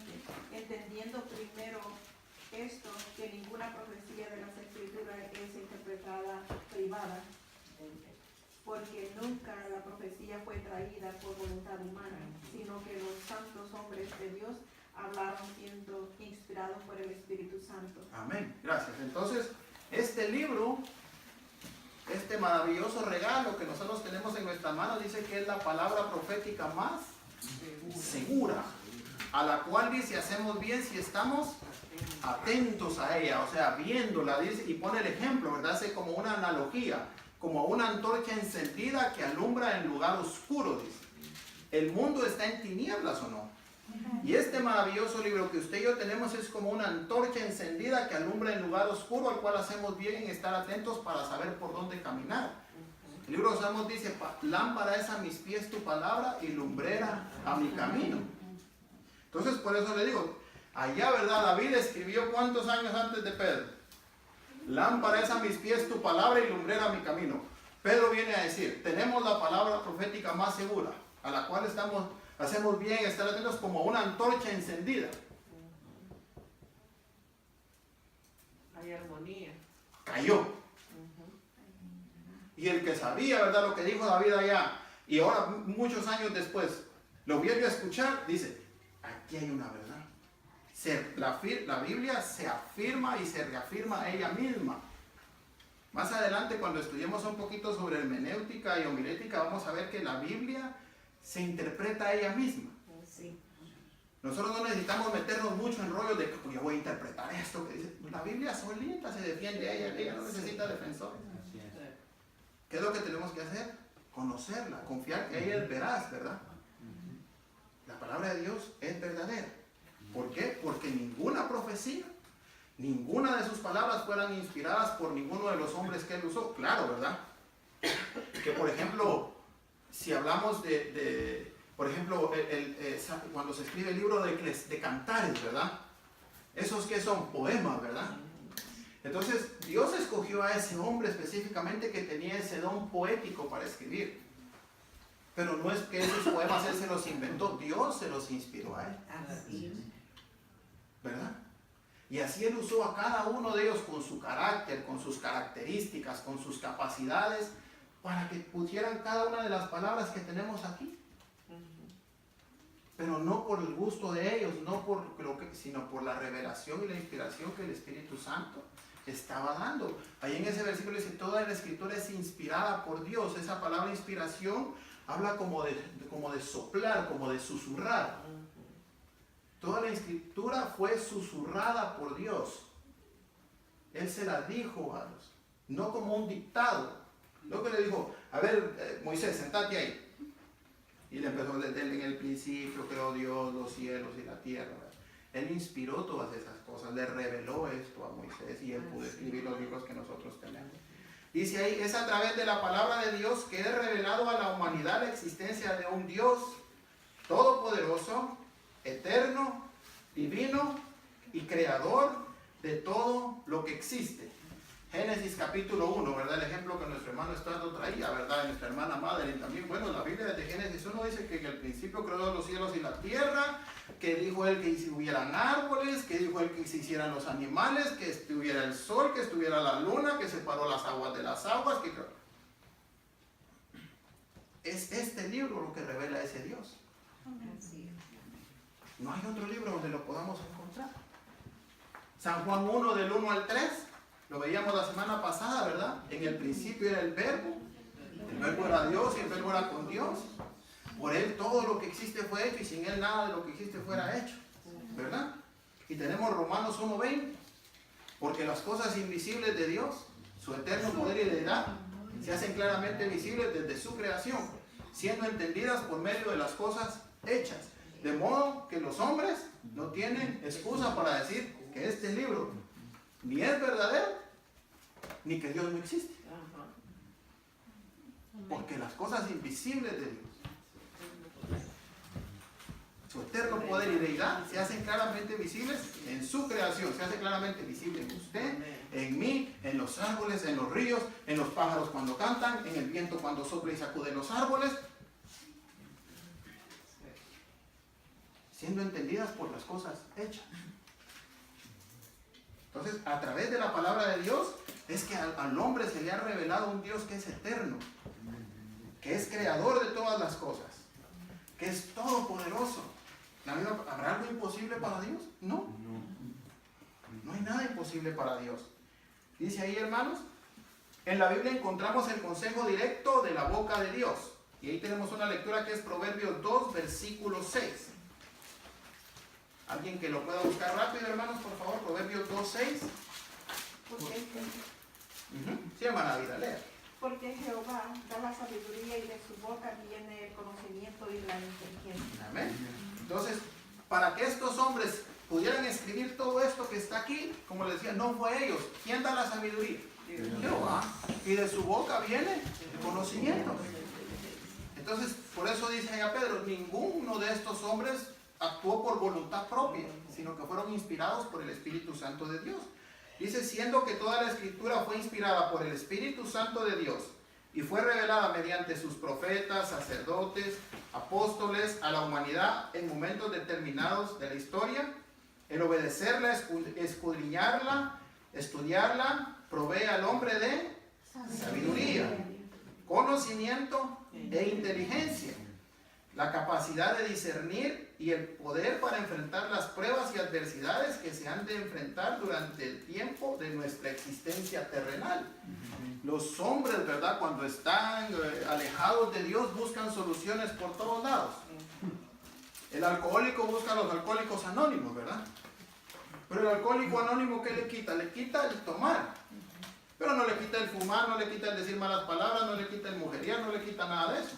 S10: Entendiendo primero esto, que ninguna profecía de las Escrituras es interpretada privada, porque nunca la profecía fue traída por voluntad humana, sino que los santos hombres de Dios hablaron siendo inspirados por el Espíritu Santo.
S3: Amén. Gracias. Entonces, este libro, este maravilloso regalo que nosotros tenemos en nuestra mano, dice que es la palabra profética más segura, a la cual dice hacemos bien si estamos atentos a ella, o sea, viéndola, dice, y pone el ejemplo, ¿verdad? Hace como una analogía, como una antorcha encendida que alumbra en lugar oscuro, dice. El mundo está en tinieblas, ¿o no? Y este maravilloso libro que usted y yo tenemos es como una antorcha encendida que alumbra en lugar oscuro, al cual hacemos bien en estar atentos para saber por dónde caminar. El libro de Salmos dice, lámpara es a mis pies tu palabra y lumbrera a mi camino. Entonces, por eso le digo, allá, ¿verdad? David escribió ¿cuántos años antes de Pedro? Lámpara es a mis pies tu palabra y lumbrera a mi camino. Pedro viene a decir, tenemos la palabra profética más segura, a la cual hacemos bien estar atentos como una antorcha encendida.
S7: Hay armonía.
S3: Cayó. Y el que sabía, ¿verdad? Lo que dijo David allá, y ahora muchos años después, lo vuelve a escuchar, dice, aquí hay una verdad. La Biblia se afirma y se reafirma a ella misma. Más adelante, cuando estudiemos un poquito sobre hermenéutica y homilética, vamos a ver que la Biblia se interpreta a ella misma.
S7: Sí.
S3: Nosotros no necesitamos meternos mucho en rollos de que yo voy a interpretar esto que dice. La Biblia solita se defiende a ella, ella no necesita defensores. ¿Qué es lo que tenemos que hacer? Conocerla, confiar que ella es veraz, ¿verdad? La palabra de Dios es verdadera. ¿Por qué? Porque ninguna profecía, ninguna de sus palabras fueran inspiradas por ninguno de los hombres que él usó. Claro, ¿verdad? Que por ejemplo, si hablamos por ejemplo, cuando se escribe el libro de Cantares, ¿verdad? Esos que son poemas, ¿verdad? Entonces, Dios escogió a ese hombre específicamente que tenía ese don poético para escribir. Pero no es que esos poemas él se los inventó, Dios se los inspiró a él. ¿Verdad? Y así él usó a cada uno de ellos con su carácter, con sus características, con sus capacidades, para que pusieran cada una de las palabras que tenemos aquí. Pero no por el gusto de ellos, no por sino por la revelación y la inspiración que el Espíritu Santo estaba dando. Ahí en ese versículo dice, toda la escritura es inspirada por Dios. Esa palabra inspiración habla como de soplar, como de susurrar. Toda la escritura fue susurrada por Dios. Él se la dijo a Dios, no como un dictado. Lo que le dijo, a ver, Moisés, sentate ahí. Y le empezó desde en el principio, creó Dios los cielos y la tierra. Él inspiró todas esas cosas, le reveló esto a Moisés y él pudo escribir los libros que nosotros tenemos. Dice ahí, es a través de la palabra de Dios que es revelado a la humanidad la existencia de un Dios todopoderoso, eterno, divino y creador de todo lo que existe. Génesis capítulo 1, ¿verdad? El ejemplo que nuestro hermano Estuardo traía, ¿verdad? Nuestra hermana Madeline también. Bueno, la Biblia de Génesis 1 dice que en el principio creó los cielos y la tierra, que dijo él que hubieran árboles, que dijo él que se hicieran los animales, que estuviera el sol, que estuviera la luna, que separó las aguas de las aguas. Es este libro lo que revela ese Dios. No hay otro libro donde lo podamos encontrar. San Juan 1 del 1 al 3 Lo veíamos la semana pasada, ¿verdad? En el principio era el verbo era Dios y el verbo era con Dios. Por él todo lo que existe fue hecho y sin él nada de lo que existe fuera hecho, ¿verdad? Y tenemos Romanos 1:20, porque las cosas invisibles de Dios, su eterno poder y deidad, se hacen claramente visibles desde su creación, siendo entendidas por medio de las cosas hechas, de modo que los hombres no tienen excusa para decir que este libro ni es verdadero, ni que Dios no existe. Porque las cosas invisibles de Dios, su eterno poder y deidad, se hacen claramente visibles en su creación, se hace claramente visible en usted, en mí, en los árboles, en los ríos, en los pájaros cuando cantan, en el viento cuando sopla y sacude los árboles, siendo entendidas por las cosas hechas. Entonces, a través de la palabra de Dios, es que al hombre se le ha revelado un Dios que es eterno, que es creador de todas las cosas, que es todopoderoso. ¿Habrá algo imposible para Dios? No. No hay nada imposible para Dios. Dice ahí, hermanos, en la Biblia encontramos el consejo directo de la boca de Dios. Y ahí tenemos una lectura que es Proverbios 2, versículo 6. Alguien que lo pueda buscar rápido, hermanos, por favor. Proverbios 2, 6. Sí, hermana Vida, lea.
S10: Porque Jehová da la sabiduría y de su boca viene el conocimiento y la inteligencia.
S3: Amén. Entonces, para que estos hombres pudieran escribir todo esto que está aquí, como les decía, no fue ellos. ¿Quién da la sabiduría? Jehová. Y de su boca viene el conocimiento. Entonces, por eso dice allá Pedro, ninguno de estos hombres actuó por voluntad propia, sino que fueron inspirados por el Espíritu Santo de Dios. Dice, siendo que toda la Escritura fue inspirada por el Espíritu Santo de Dios y fue revelada mediante sus profetas, sacerdotes, apóstoles a la humanidad en momentos determinados de la historia, el obedecerla, escudriñarla, estudiarla, provee al hombre de sabiduría, conocimiento e inteligencia, la capacidad de discernir y el poder para enfrentar las pruebas y adversidades que se han de enfrentar durante el tiempo de nuestra existencia terrenal. Los hombres, ¿verdad?, cuando están alejados de Dios, buscan soluciones por todos lados. El alcohólico busca a los alcohólicos anónimos, ¿verdad? Pero el alcohólico anónimo, ¿qué le quita? Le quita el tomar. Pero no le quita el fumar, no le quita el decir malas palabras, no le quita el mujeriar, no le quita nada de eso.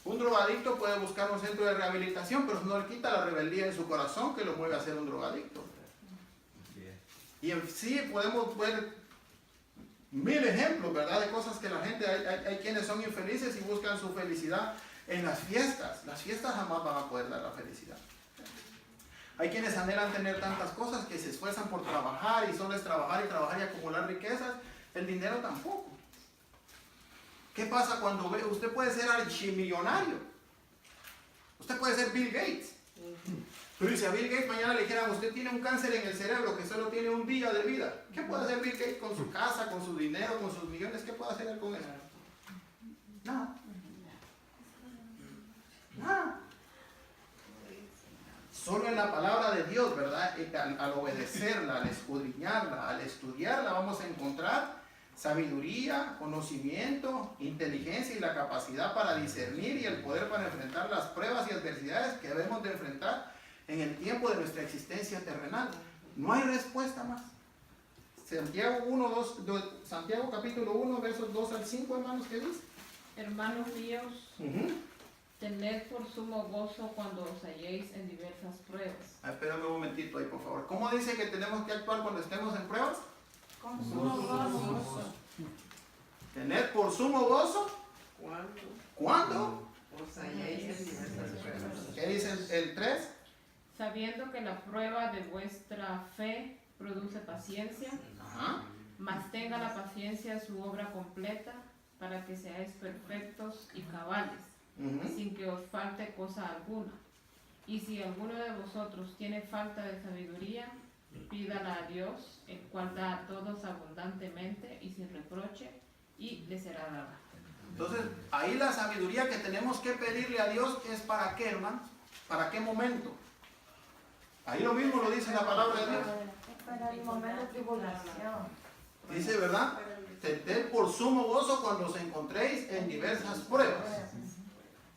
S3: Un drogadicto puede buscar un centro de rehabilitación, pero no le quita la rebeldía en su corazón que lo mueve a ser un drogadicto. Y en sí podemos ver mil ejemplos, ¿verdad?, de cosas que la gente, hay quienes son infelices y buscan su felicidad en las fiestas. Las fiestas jamás van a poder dar la felicidad. Hay quienes anhelan tener tantas cosas que se esfuerzan por trabajar y solo es trabajar y acumular riquezas. El dinero tampoco. ¿Qué pasa cuando usted puede ser archimillonario? Usted puede ser Bill Gates. Pero si a Bill Gates mañana le dijeran, usted tiene un cáncer en el cerebro que solo tiene un día de vida, ¿qué puede hacer Bill Gates con su casa, con su dinero, con sus millones? ¿Qué puede hacer él con eso? Nada. Nada. Solo en la palabra de Dios, ¿verdad? Al obedecerla, al escudriñarla, al estudiarla, vamos a encontrar sabiduría, conocimiento, inteligencia y la capacidad para discernir y el poder para enfrentar las pruebas y adversidades que debemos de enfrentar en el tiempo de nuestra existencia terrenal. No hay respuesta más. Santiago capítulo 1, versos 2 al 5, hermanos, ¿qué dice?
S12: Hermanos míos, tened por sumo gozo cuando os halléis en diversas pruebas.
S3: Espérame un momentito ahí, por favor. ¿Cómo dice que tenemos que actuar cuando estemos en pruebas?
S12: Con sumo gozo.
S3: ¿Tener por sumo gozo? ¿Cuándo?
S7: Os halléis en diversas pruebas.
S3: ¿Qué dice el 3?
S12: Sabiendo que la prueba de vuestra fe produce paciencia, mas tenga la paciencia su obra completa, para que seáis perfectos y cabales, sin que os falte cosa alguna. Y si alguno de vosotros tiene falta de sabiduría, pídala a Dios, el cual da a todos abundantemente y sin reproche, y le será dada.
S3: Entonces, ahí la sabiduría que tenemos que pedirle a Dios es para qué, hermanos, para qué momento. Ahí lo mismo lo dice la palabra de Dios.
S10: Para el momento de tribulación.
S3: Dice, ¿verdad? Tened por sumo gozo cuando os encontréis en diversas pruebas.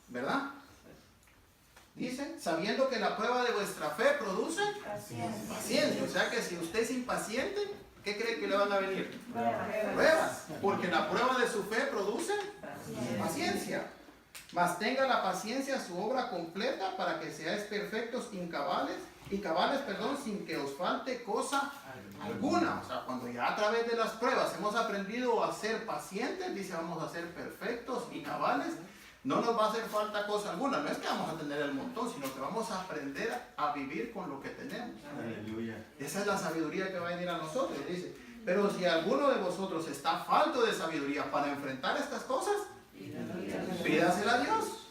S3: ¿Verdad? Dice, sabiendo que la prueba de vuestra fe produce paciencia. O sea que si usted es impaciente, ¿qué cree que le van a venir? Pruebas. Porque la prueba de su fe produce paciencia. Mas tenga la paciencia su obra completa para que seáis perfectos y cabales, sin que os falte cosa alguna. O sea, cuando ya a través de las pruebas hemos aprendido a ser pacientes, dice, vamos a ser perfectos y cabales, no nos va a hacer falta cosa alguna. No es que vamos a tener el montón, sino que vamos a aprender a vivir con lo que tenemos.
S8: Aleluya.
S3: Esa es la sabiduría que va a venir a nosotros. Dice, pero si alguno de vosotros está falto de sabiduría para enfrentar estas cosas, pídasela a Dios,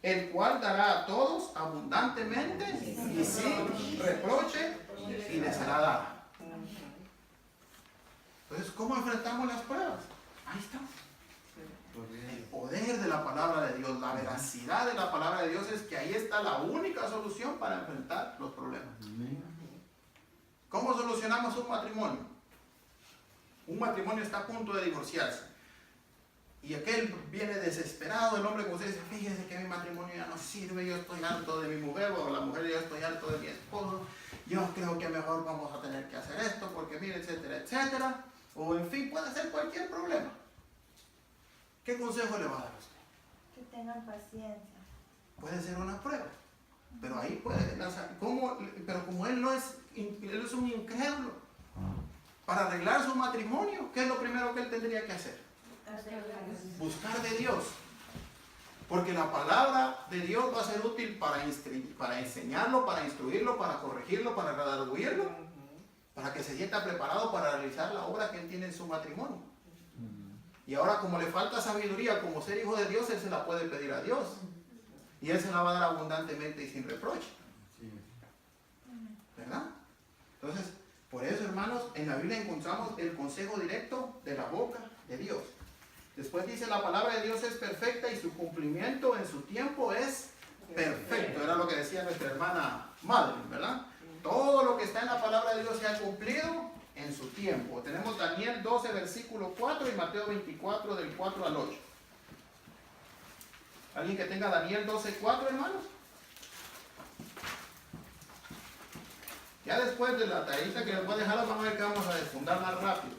S3: el cual dará a todos abundantemente y sin reproche, y les será dada. Entonces, ¿cómo enfrentamos las pruebas? Ahí está. El poder de la palabra de Dios, la veracidad de la palabra de Dios es que ahí está la única solución para enfrentar los problemas. ¿Cómo solucionamos un matrimonio? Un matrimonio está a punto de divorciarse. Y aquel viene desesperado, el hombre como usted dice, fíjese que mi matrimonio ya no sirve, yo estoy harto de mi mujer, o la mujer, yo estoy harto de mi esposo, yo creo que mejor vamos a tener que hacer esto, porque mire, etcétera, etcétera. O en fin, puede ser cualquier problema. ¿Qué consejo le va a dar a usted?
S10: Que tengan paciencia.
S3: Puede ser una prueba, pero ahí puede, pero como él es un incrédulo, para arreglar su matrimonio, ¿qué es lo primero que él tendría que hacer? Buscar de Dios, porque la palabra de Dios va a ser útil para enseñarlo, para instruirlo, para corregirlo, para redarguirlo, para que se sienta preparado para realizar la obra que él tiene en su matrimonio. Y ahora, como le falta sabiduría como ser hijo de Dios, él se la puede pedir a Dios y él se la va a dar abundantemente y sin reproche, ¿verdad? Entonces, por eso, hermanos, en la Biblia encontramos el consejo directo de la boca de Dios. Después dice, la palabra de Dios es perfecta y su cumplimiento en su tiempo es perfecto. Era lo que decía nuestra hermana madre, ¿verdad? Todo lo que está en la palabra de Dios se ha cumplido en su tiempo. Tenemos Daniel 12, versículo 4 y Mateo 24, del 4 al 8. ¿Alguien que tenga Daniel 12, 4, hermanos? Ya después de la tareita que les voy a dejar, vamos a ver que vamos a desfundar más rápido.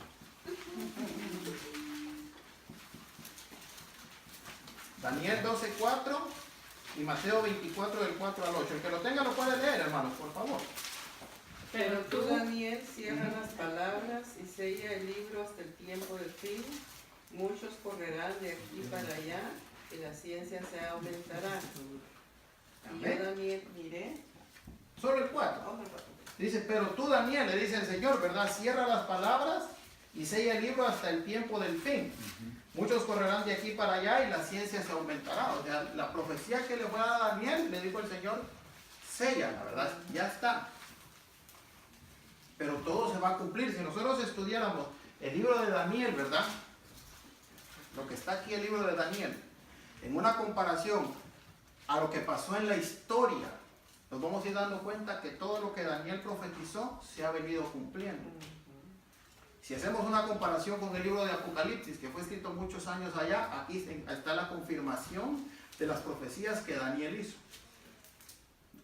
S3: Daniel 12, 4 y Mateo 24, del 4 al 8. El que lo tenga lo puede leer, hermanos, por favor.
S7: Pero tú, Daniel, cierra las palabras y sella el libro hasta el tiempo del fin. Muchos correrán de aquí para allá y la ciencia se aumentará. Y yo, Daniel, miré.
S3: Solo el 4. Dice, pero tú, Daniel, le dice el Señor, ¿verdad? Cierra las palabras y sella el libro hasta el tiempo del fin. Muchos correrán de aquí para allá y la ciencia se aumentará. O sea, la profecía que le fue a dar a Daniel, le dijo el Señor, sella, la verdad, ya está. Pero todo se va a cumplir. Si nosotros estudiáramos el libro de Daniel, ¿verdad? Lo que está aquí, el libro de Daniel, en una comparación a lo que pasó en la historia, nos vamos a ir dando cuenta que todo lo que Daniel profetizó se ha venido cumpliendo. Si hacemos una comparación con el libro de Apocalipsis, que fue escrito muchos años allá, aquí está la confirmación de las profecías que Daniel hizo.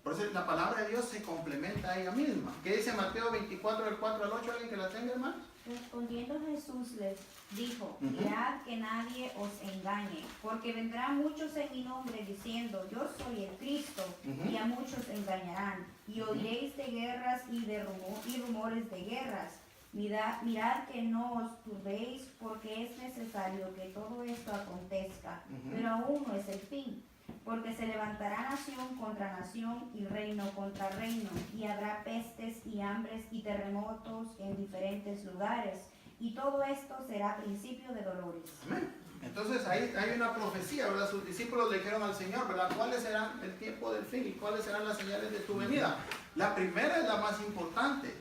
S3: Por eso la palabra de Dios se complementa a ella misma. ¿Qué dice Mateo 24, del 4 al 8? ¿Alguien que la tenga, hermano?
S5: Respondiendo Jesús les dijo, mirad que nadie os engañe, porque vendrán muchos en mi nombre diciendo, yo soy el Cristo, y a muchos engañarán. Y oiréis de guerras y rumores de guerras. Mirad que no os turbéis, porque es necesario que todo esto acontezca, pero aún no es el fin. Porque se levantará nación contra nación y reino contra reino, y habrá pestes y hambres y terremotos en diferentes lugares, y todo esto será principio de dolores.
S3: Amén. Entonces ahí hay una profecía, ¿verdad? Sus discípulos le dijeron al Señor, ¿verdad? ¿Cuáles serán el tiempo del fin y cuáles serán las señales de tu venida? La primera es la más importante,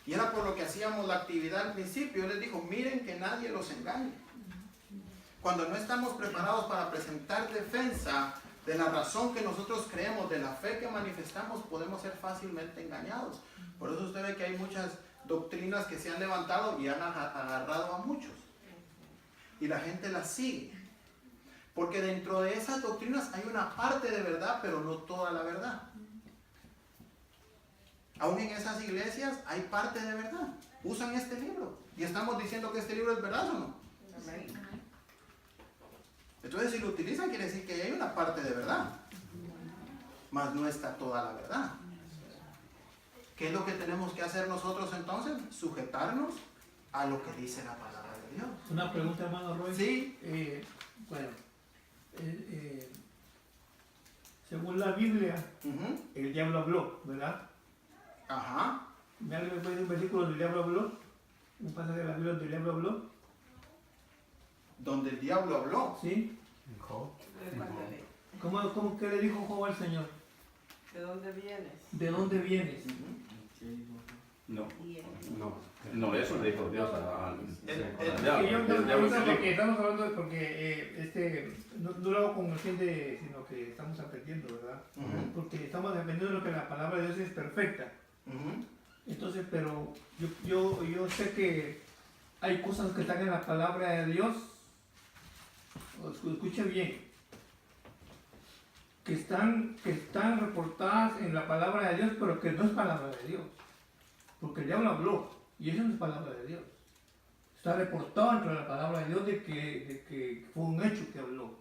S3: y era por lo que hacíamos la actividad al principio. Él les dijo, miren que nadie los engañe. Cuando no estamos preparados para presentar defensa, de la razón que nosotros creemos, de la fe que manifestamos, podemos ser fácilmente engañados. Por eso usted ve que hay muchas doctrinas que se han levantado y han agarrado a muchos. Y la gente las sigue. Porque dentro de esas doctrinas hay una parte de verdad, pero no toda la verdad. Aún en esas iglesias hay parte de verdad. Usan este libro. Y estamos diciendo que este libro es verdad o no. Entonces si lo utilizan quiere decir que hay una parte de verdad. Mas no está toda la verdad. ¿Qué es lo que tenemos que hacer nosotros entonces? Sujetarnos a lo que dice la palabra de Dios.
S11: Una pregunta, hermano Roy.
S3: Sí.
S11: Bueno, según la Biblia, el diablo habló, ¿verdad?
S3: Ajá.
S11: ¿Me alguien me puede decir un versículo donde el diablo habló? ¿Un pasaje de la Biblia donde el diablo habló?
S3: Donde el diablo habló.
S11: ¿Sí? ¿Cómo que le dijo Job al Señor?
S7: ¿De dónde vienes?
S11: ¿De dónde vienes?
S4: No, eso le dijo Dios al
S11: porque estamos hablando de porque no lo hago con el fin de, sino que estamos aprendiendo, ¿verdad? Porque estamos aprendiendo de lo que la palabra de Dios es perfecta. Entonces, pero yo sé que hay cosas que están en la palabra de Dios, escuchen bien, que están reportadas en la palabra de Dios, pero que no es palabra de Dios. Porque el diablo habló, y eso no es palabra de Dios. Está reportado entre la palabra de Dios de que fue un hecho que habló.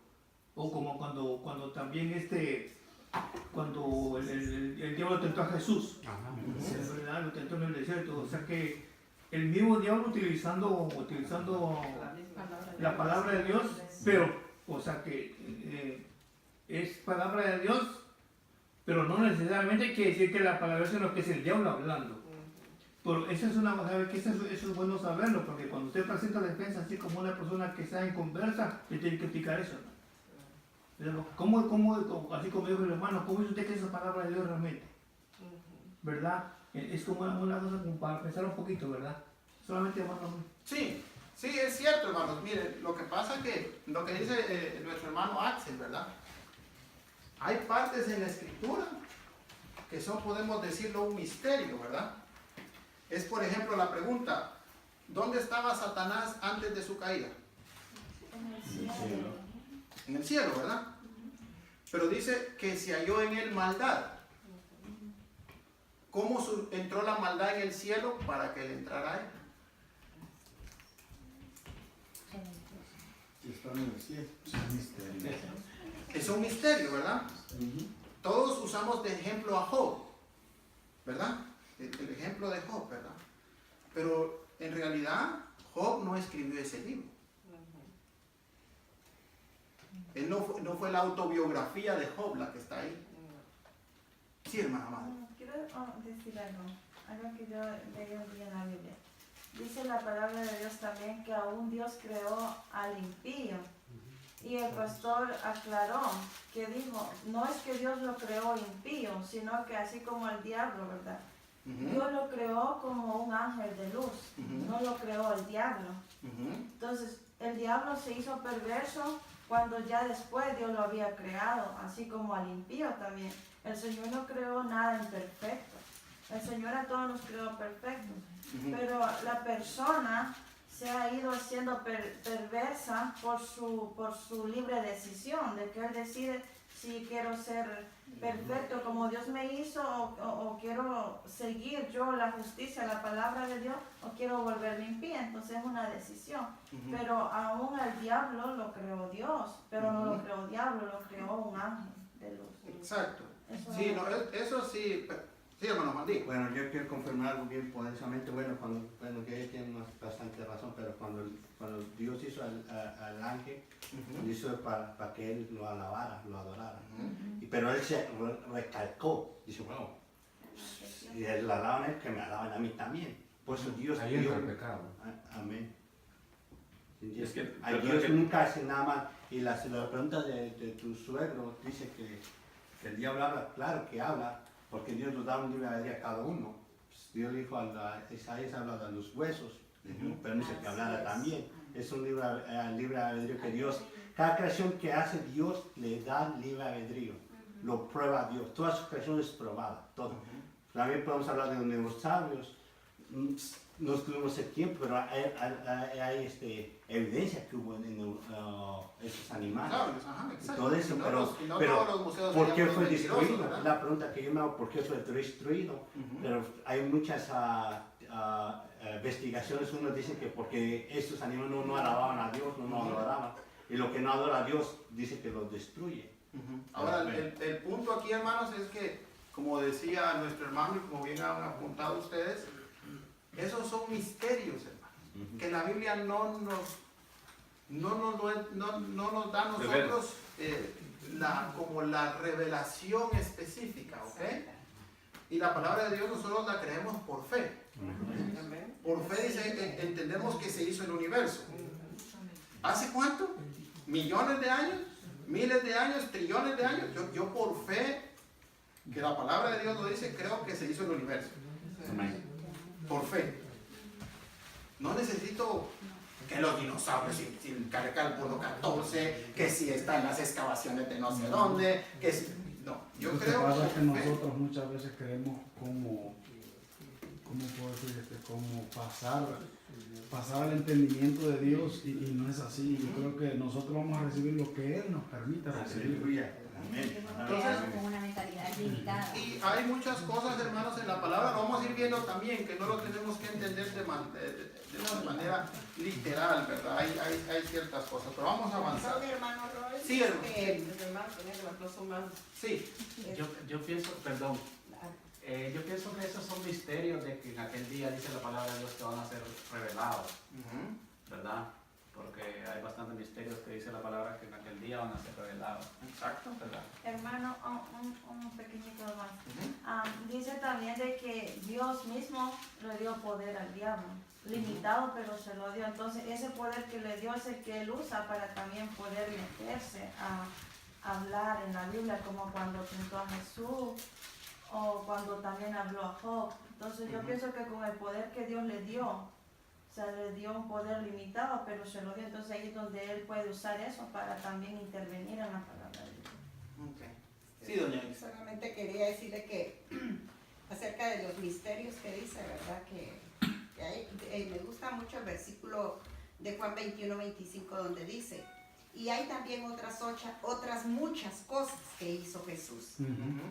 S11: O como cuando también cuando el diablo tentó a Jesús, ¿verdad? Lo tentó en el desierto. O sea que el mismo diablo utilizando la palabra de Dios, pero, o sea que es palabra de Dios, pero no necesariamente quiere decir que la palabra es lo que es el diablo hablando. Pero esa es una cosa que eso es bueno saberlo, porque cuando usted presenta la defensa así como una persona que está en conversa, le tiene que explicar eso, ¿no? Así como dijo el hermano, ¿cómo es usted que es esa palabra de Dios realmente? ¿Verdad? Es como una cosa como para pensar un poquito, ¿verdad? Solamente hermano.
S3: Sí, es cierto, hermanos. Miren, lo que pasa es que lo que dice nuestro hermano Axel, ¿verdad? Hay partes en la escritura que son, podemos decirlo, un misterio, ¿verdad? Es, por ejemplo, la pregunta, ¿dónde estaba Satanás antes de su caída?
S10: En el cielo.
S3: En el cielo, ¿verdad? Pero dice que se halló en él maldad. ¿Cómo entró la maldad en el cielo para que él entrara a él?
S2: Está en el cielo. Es un misterio.
S3: Es un misterio, ¿verdad? Todos usamos de ejemplo a Job, ¿verdad? El ejemplo de Job, ¿verdad? Pero en realidad Job no escribió ese libro. Él no fue la autobiografía de Job la que está ahí. Sí, hermana Amada.
S10: Quiero decir algo que yo leí un día en la Biblia. Dice la palabra de Dios también que aún Dios creó al impío. Y el pastor aclaró que dijo, no es que Dios lo creó impío, sino que así como el diablo, ¿verdad? Dios lo creó como un ángel de luz, no lo creó el diablo. Entonces, el diablo se hizo perverso cuando ya después Dios lo había creado, así como al impío también. El Señor no creó nada imperfecto. El Señor a todos nos creó perfectos. Pero la persona se ha ido haciendo perversa por su libre decisión, de que él decide si quiero ser perfecto como Dios me hizo o quiero seguir yo la justicia, la palabra de Dios, o quiero volverme impía. Entonces es una decisión. Pero aún al diablo lo creó Dios, pero no lo creó diablo, lo creó un ángel de luz.
S3: Exacto. Sí, eso sí. Sí, hermano Juan Díaz.
S8: Bueno, yo quiero confirmar algo bien poderosamente. Bueno, que él tiene bastante razón, pero cuando Dios hizo al ángel, lo hizo para que él lo alabara, lo adorara. Pero él se recalcó, dice, bueno, y el alaban es que me alaban a mí también. Por eso Dios
S1: ahí entra el pecado.
S8: Amén.
S4: Es que,
S8: Dios nunca hace nada mal. Y la pregunta de tu suegro dice que el diablo habla, claro que habla, porque Dios nos da un libre albedrío a cada uno. Dios dijo a Isaías, habla de los huesos, le dio permiso que hablara también. Es un libre albedrío que Dios, cada creación que hace Dios le da libre albedrío, lo prueba Dios, toda su creación es probada, todo. También podemos hablar de los dinosaurios, no estuvimos ese tiempo, pero hay evidencia que hubo en esos animales. Todo eso, pero ¿por qué fue destruido? La pregunta que yo me hago, ¿por qué fue destruido? Pero hay muchas investigaciones, unos dicen que porque estos animales no alababan a Dios, no adoraban, y lo que no adora a Dios dice que los destruye.
S3: Ahora, el punto aquí, hermanos, es que, como decía nuestro hermano y como bien han apuntado ustedes, esos son misterios, hermanos, que la Biblia no nos da a nosotros como la revelación específica, ¿ok? Y la palabra de Dios nosotros la creemos por fe. Por fe dice, entendemos que se hizo el universo. ¿Hace cuánto? ¿Millones de años? ¿Miles de años? ¿Trillones de años? Yo por fe, que la palabra de Dios lo dice, creo que se hizo el universo. Por fe. No necesito que los dinosaurios, sin cargar el 14, que si están las excavaciones de no sé dónde, que si... No, yo creo
S13: que nosotros muchas veces creemos como puedo decir, como pasar al entendimiento de Dios y no es así. Yo creo que nosotros vamos a recibir lo que Él nos permita recibir.
S5: Entonces, con una mentalidad limitada.
S3: Y hay muchas cosas, hermanos, en la palabra, lo vamos a ir viendo también, que no lo tenemos que entender de manera literal, ¿verdad? Hay ciertas cosas, pero vamos a avanzar.
S7: Mi hermano Roy,
S3: Sí, hermano.
S7: Mi hermano tenía que levantar su mano.
S3: Sí.
S9: Yo pienso, perdón, yo pienso que esos son misterios de que en aquel día dice la palabra de Dios que van a ser revelados, ¿verdad? Porque hay bastantes misterios que dice la palabra que en aquel día van a ser revelados.
S3: Exacto.
S9: ¿Verdad?
S14: Hermano, un pequeñito más. Dice también de que Dios mismo le dio poder al diablo, limitado, pero se lo dio. Entonces ese poder que le dio es el que él usa para también poder meterse a hablar en la Biblia, como cuando tentó a Jesús o cuando también habló a Job. Entonces yo pienso que con el poder que Dios le dio, o sea, le dio un poder limitado, pero se lo dio. Entonces ahí es donde él puede usar eso para también intervenir en la palabra de Dios.
S3: Okay. Sí, doña Elisa.
S7: Solamente quería decirle que acerca de los misterios que dice, ¿verdad? Que hay, me gusta mucho el versículo de Juan 21-25 donde dice, y hay también otras muchas cosas que hizo Jesús,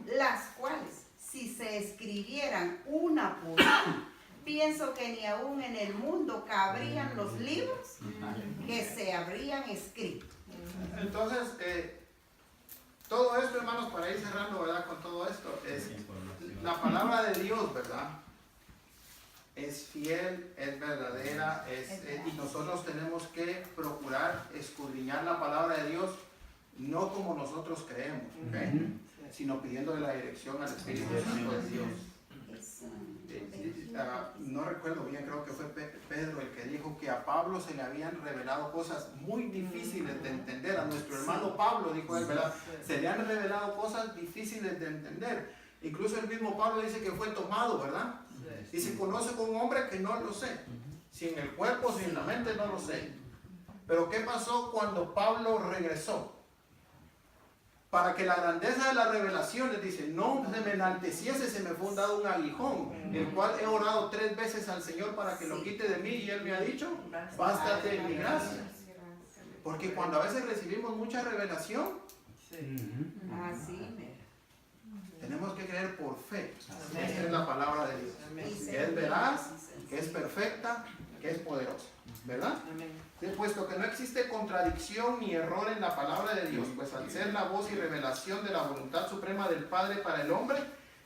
S7: las cuales si se escribieran una por una, pienso que ni aún en el mundo cabrían los libros que se habrían escrito.
S3: Entonces, todo esto, hermanos, para ir cerrando, ¿verdad? Con todo esto, es la palabra de Dios, ¿verdad? Es fiel, es verdadera, y nosotros tenemos que procurar escudriñar la palabra de Dios, no como nosotros creemos, ¿okay? Sino pidiéndole la dirección al Espíritu Santo de Dios. No recuerdo bien, creo que fue Pedro el que dijo que a Pablo se le habían revelado cosas muy difíciles de entender. A nuestro hermano Pablo, dijo él, ¿verdad? Se le han revelado cosas difíciles de entender. Incluso el mismo Pablo dice que fue tomado, ¿verdad? Y se conoce con un hombre que no lo sé. Si en el cuerpo, si en la mente, no lo sé. Pero ¿qué pasó cuando Pablo regresó? Para que la grandeza de las revelaciones, dice, no se me enalteciese, se me fue dado un aguijón, el cual he orado 3 veces al Señor para que lo quite de mí, y Él me ha dicho, bástate en mi gracia. Porque cuando a veces recibimos mucha revelación, tenemos que creer por fe. Esta es la palabra de Dios. Que es veraz, que es perfecta, que es poderosa. ¿Verdad? Puesto que no existe contradicción ni error en la palabra de Dios, pues al ser la voz y revelación de la voluntad suprema del Padre para el hombre,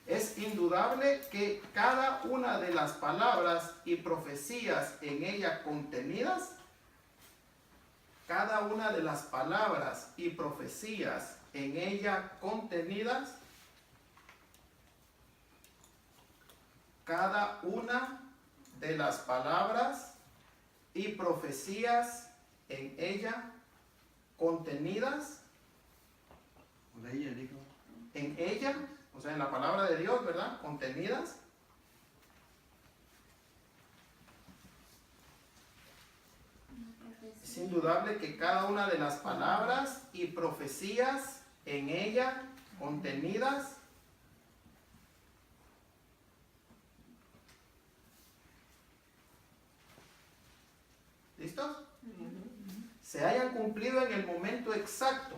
S3: es indudable que cada una de las palabras y profecías en ella contenidas, cada una de las palabras y profecías en ella contenidas, cada una de las palabras y profecías en ella contenidas, en ella, o sea, en la palabra de Dios, ¿verdad? Contenidas, Es indudable que cada una de las palabras y profecías en ella contenidas ¿listos? Se hayan cumplido en el momento exacto,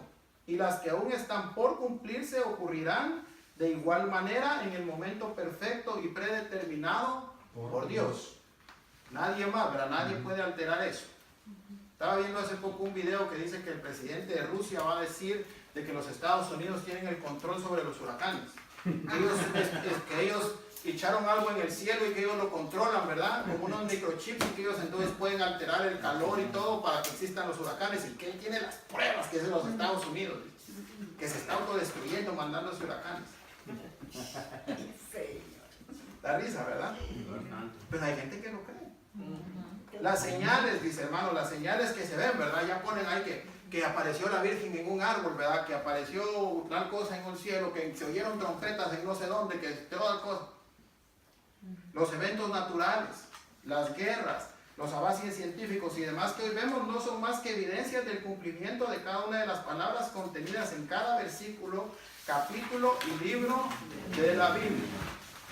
S3: y las que aún están por cumplirse ocurrirán de igual manera en el momento perfecto y predeterminado por Dios. Nadie más, ¿verdad? Nadie puede alterar eso. Estaba viendo hace poco un video que dice que el presidente de Rusia va a decir de que los Estados Unidos tienen el control sobre los huracanes. Que ellos echaron algo en el cielo y que ellos lo controlan, ¿verdad? Como unos microchips, y que ellos entonces pueden alterar el calor y todo para que existan los huracanes, y que él tiene las pruebas que es de los Estados Unidos, que se está autodestruyendo mandándose huracanes. Da risa, ¿verdad? Pero hay gente que lo cree. Las señales, dice hermano, las señales que se ven, ¿verdad? Ya ponen ahí que apareció la Virgen en un árbol, ¿verdad? Que apareció tal cosa en el cielo, que se oyeron trompetas en no sé dónde, que toda cosa. Los eventos naturales, las guerras, los avances científicos y demás que hoy vemos no son más que evidencias del cumplimiento de cada una de las palabras contenidas en cada versículo, capítulo y libro de la Biblia.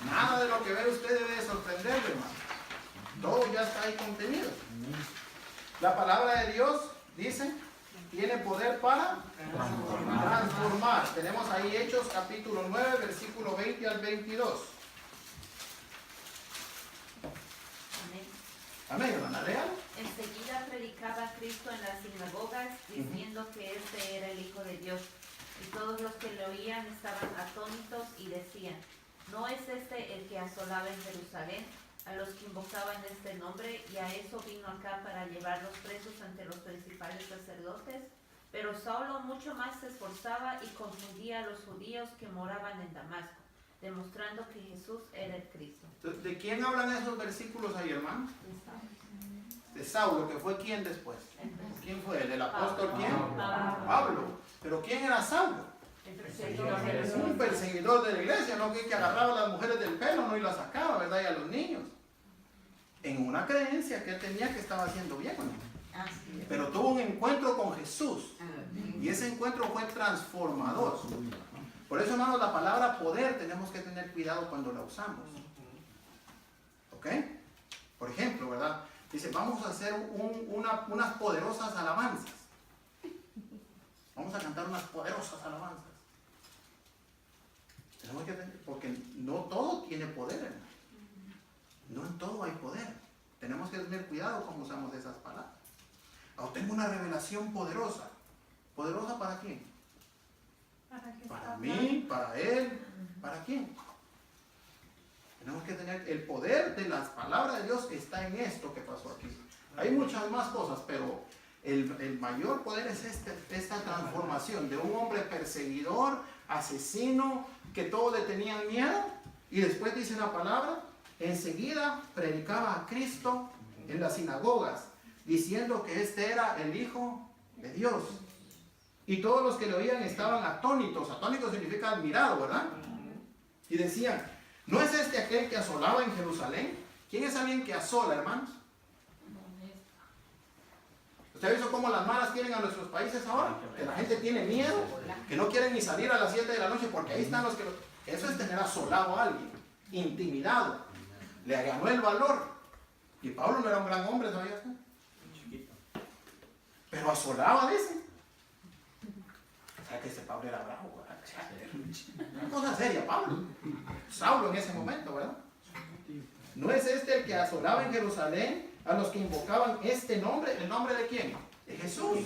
S3: Nada de lo que ve usted debe sorprenderle, hermano. Todo ya está ahí contenido. La palabra de Dios, dice, tiene poder para transformar. Tenemos ahí Hechos capítulo 9, versículo 20 al 22. Amén, hermana, léalo.
S15: Enseguida predicaba Cristo en las sinagogas, diciendo que este era el Hijo de Dios. Y todos los que le oían estaban atónitos y decían, ¿no es este el que asolaba en Jerusalén a los que invocaban este nombre? Y a eso vino acá para llevarlos presos ante los principales sacerdotes. Pero Saulo mucho más se esforzaba y confundía a los judíos que moraban en Damasco, demostrando que Jesús era el Cristo.
S3: ¿De quién hablan esos versículos ahí, hermano? De Saulo, que fue quién después. ¿Quién fue? ¿El apóstol quién? Pablo. ¿Pero quién era Saulo? Un perseguidor de la iglesia, ¿no? Que agarraba a las mujeres del pelo, ¿no? Y las sacaba, ¿verdad? Y a los niños. En una creencia que él tenía que estaba haciendo bien, ¿no? Pero tuvo un encuentro con Jesús. Y ese encuentro fue transformador. Por eso, hermanos, la palabra poder tenemos que tener cuidado cuando la usamos. ¿Ok? Por ejemplo, ¿verdad? Dice, vamos a hacer unas poderosas alabanzas. Vamos a cantar unas poderosas alabanzas. Tenemos que tener, porque no todo tiene poder, hermano. No en todo hay poder. Tenemos que tener cuidado cuando usamos esas palabras. Ahora tengo una revelación poderosa. ¿Poderosa para quién? Para mí, para él, ¿para quién? Tenemos que tener el poder de las palabras de Dios, está en esto que pasó aquí. Hay muchas más cosas, pero el mayor poder es esta transformación de un hombre perseguidor, asesino, que todos le tenían miedo, y después dice la palabra, enseguida predicaba a Cristo en las sinagogas, diciendo que este era el Hijo de Dios. Y todos los que le oían estaban atónitos. Atónitos significa admirado, ¿verdad? Y decían, ¿no es este aquel que asolaba en Jerusalén? ¿Quién es alguien que asola, hermanos? ¿Usted ha visto cómo las malas tienen a nuestros países ahora? Que la gente tiene miedo, que no quieren ni salir a las 7 de la noche porque ahí están los que... Eso es tener asolado a alguien, intimidado. Le ganó el valor. Y Pablo no era un gran hombre, ¿sabías? Pero asolaba, dice. O sea que ese Pablo era bravo, ¿verdad? Una cosa seria, Pablo. Saulo en ese momento, ¿verdad? ¿No es este el que asolaba en Jerusalén a los que invocaban este nombre? ¿El nombre de quién? De Jesús.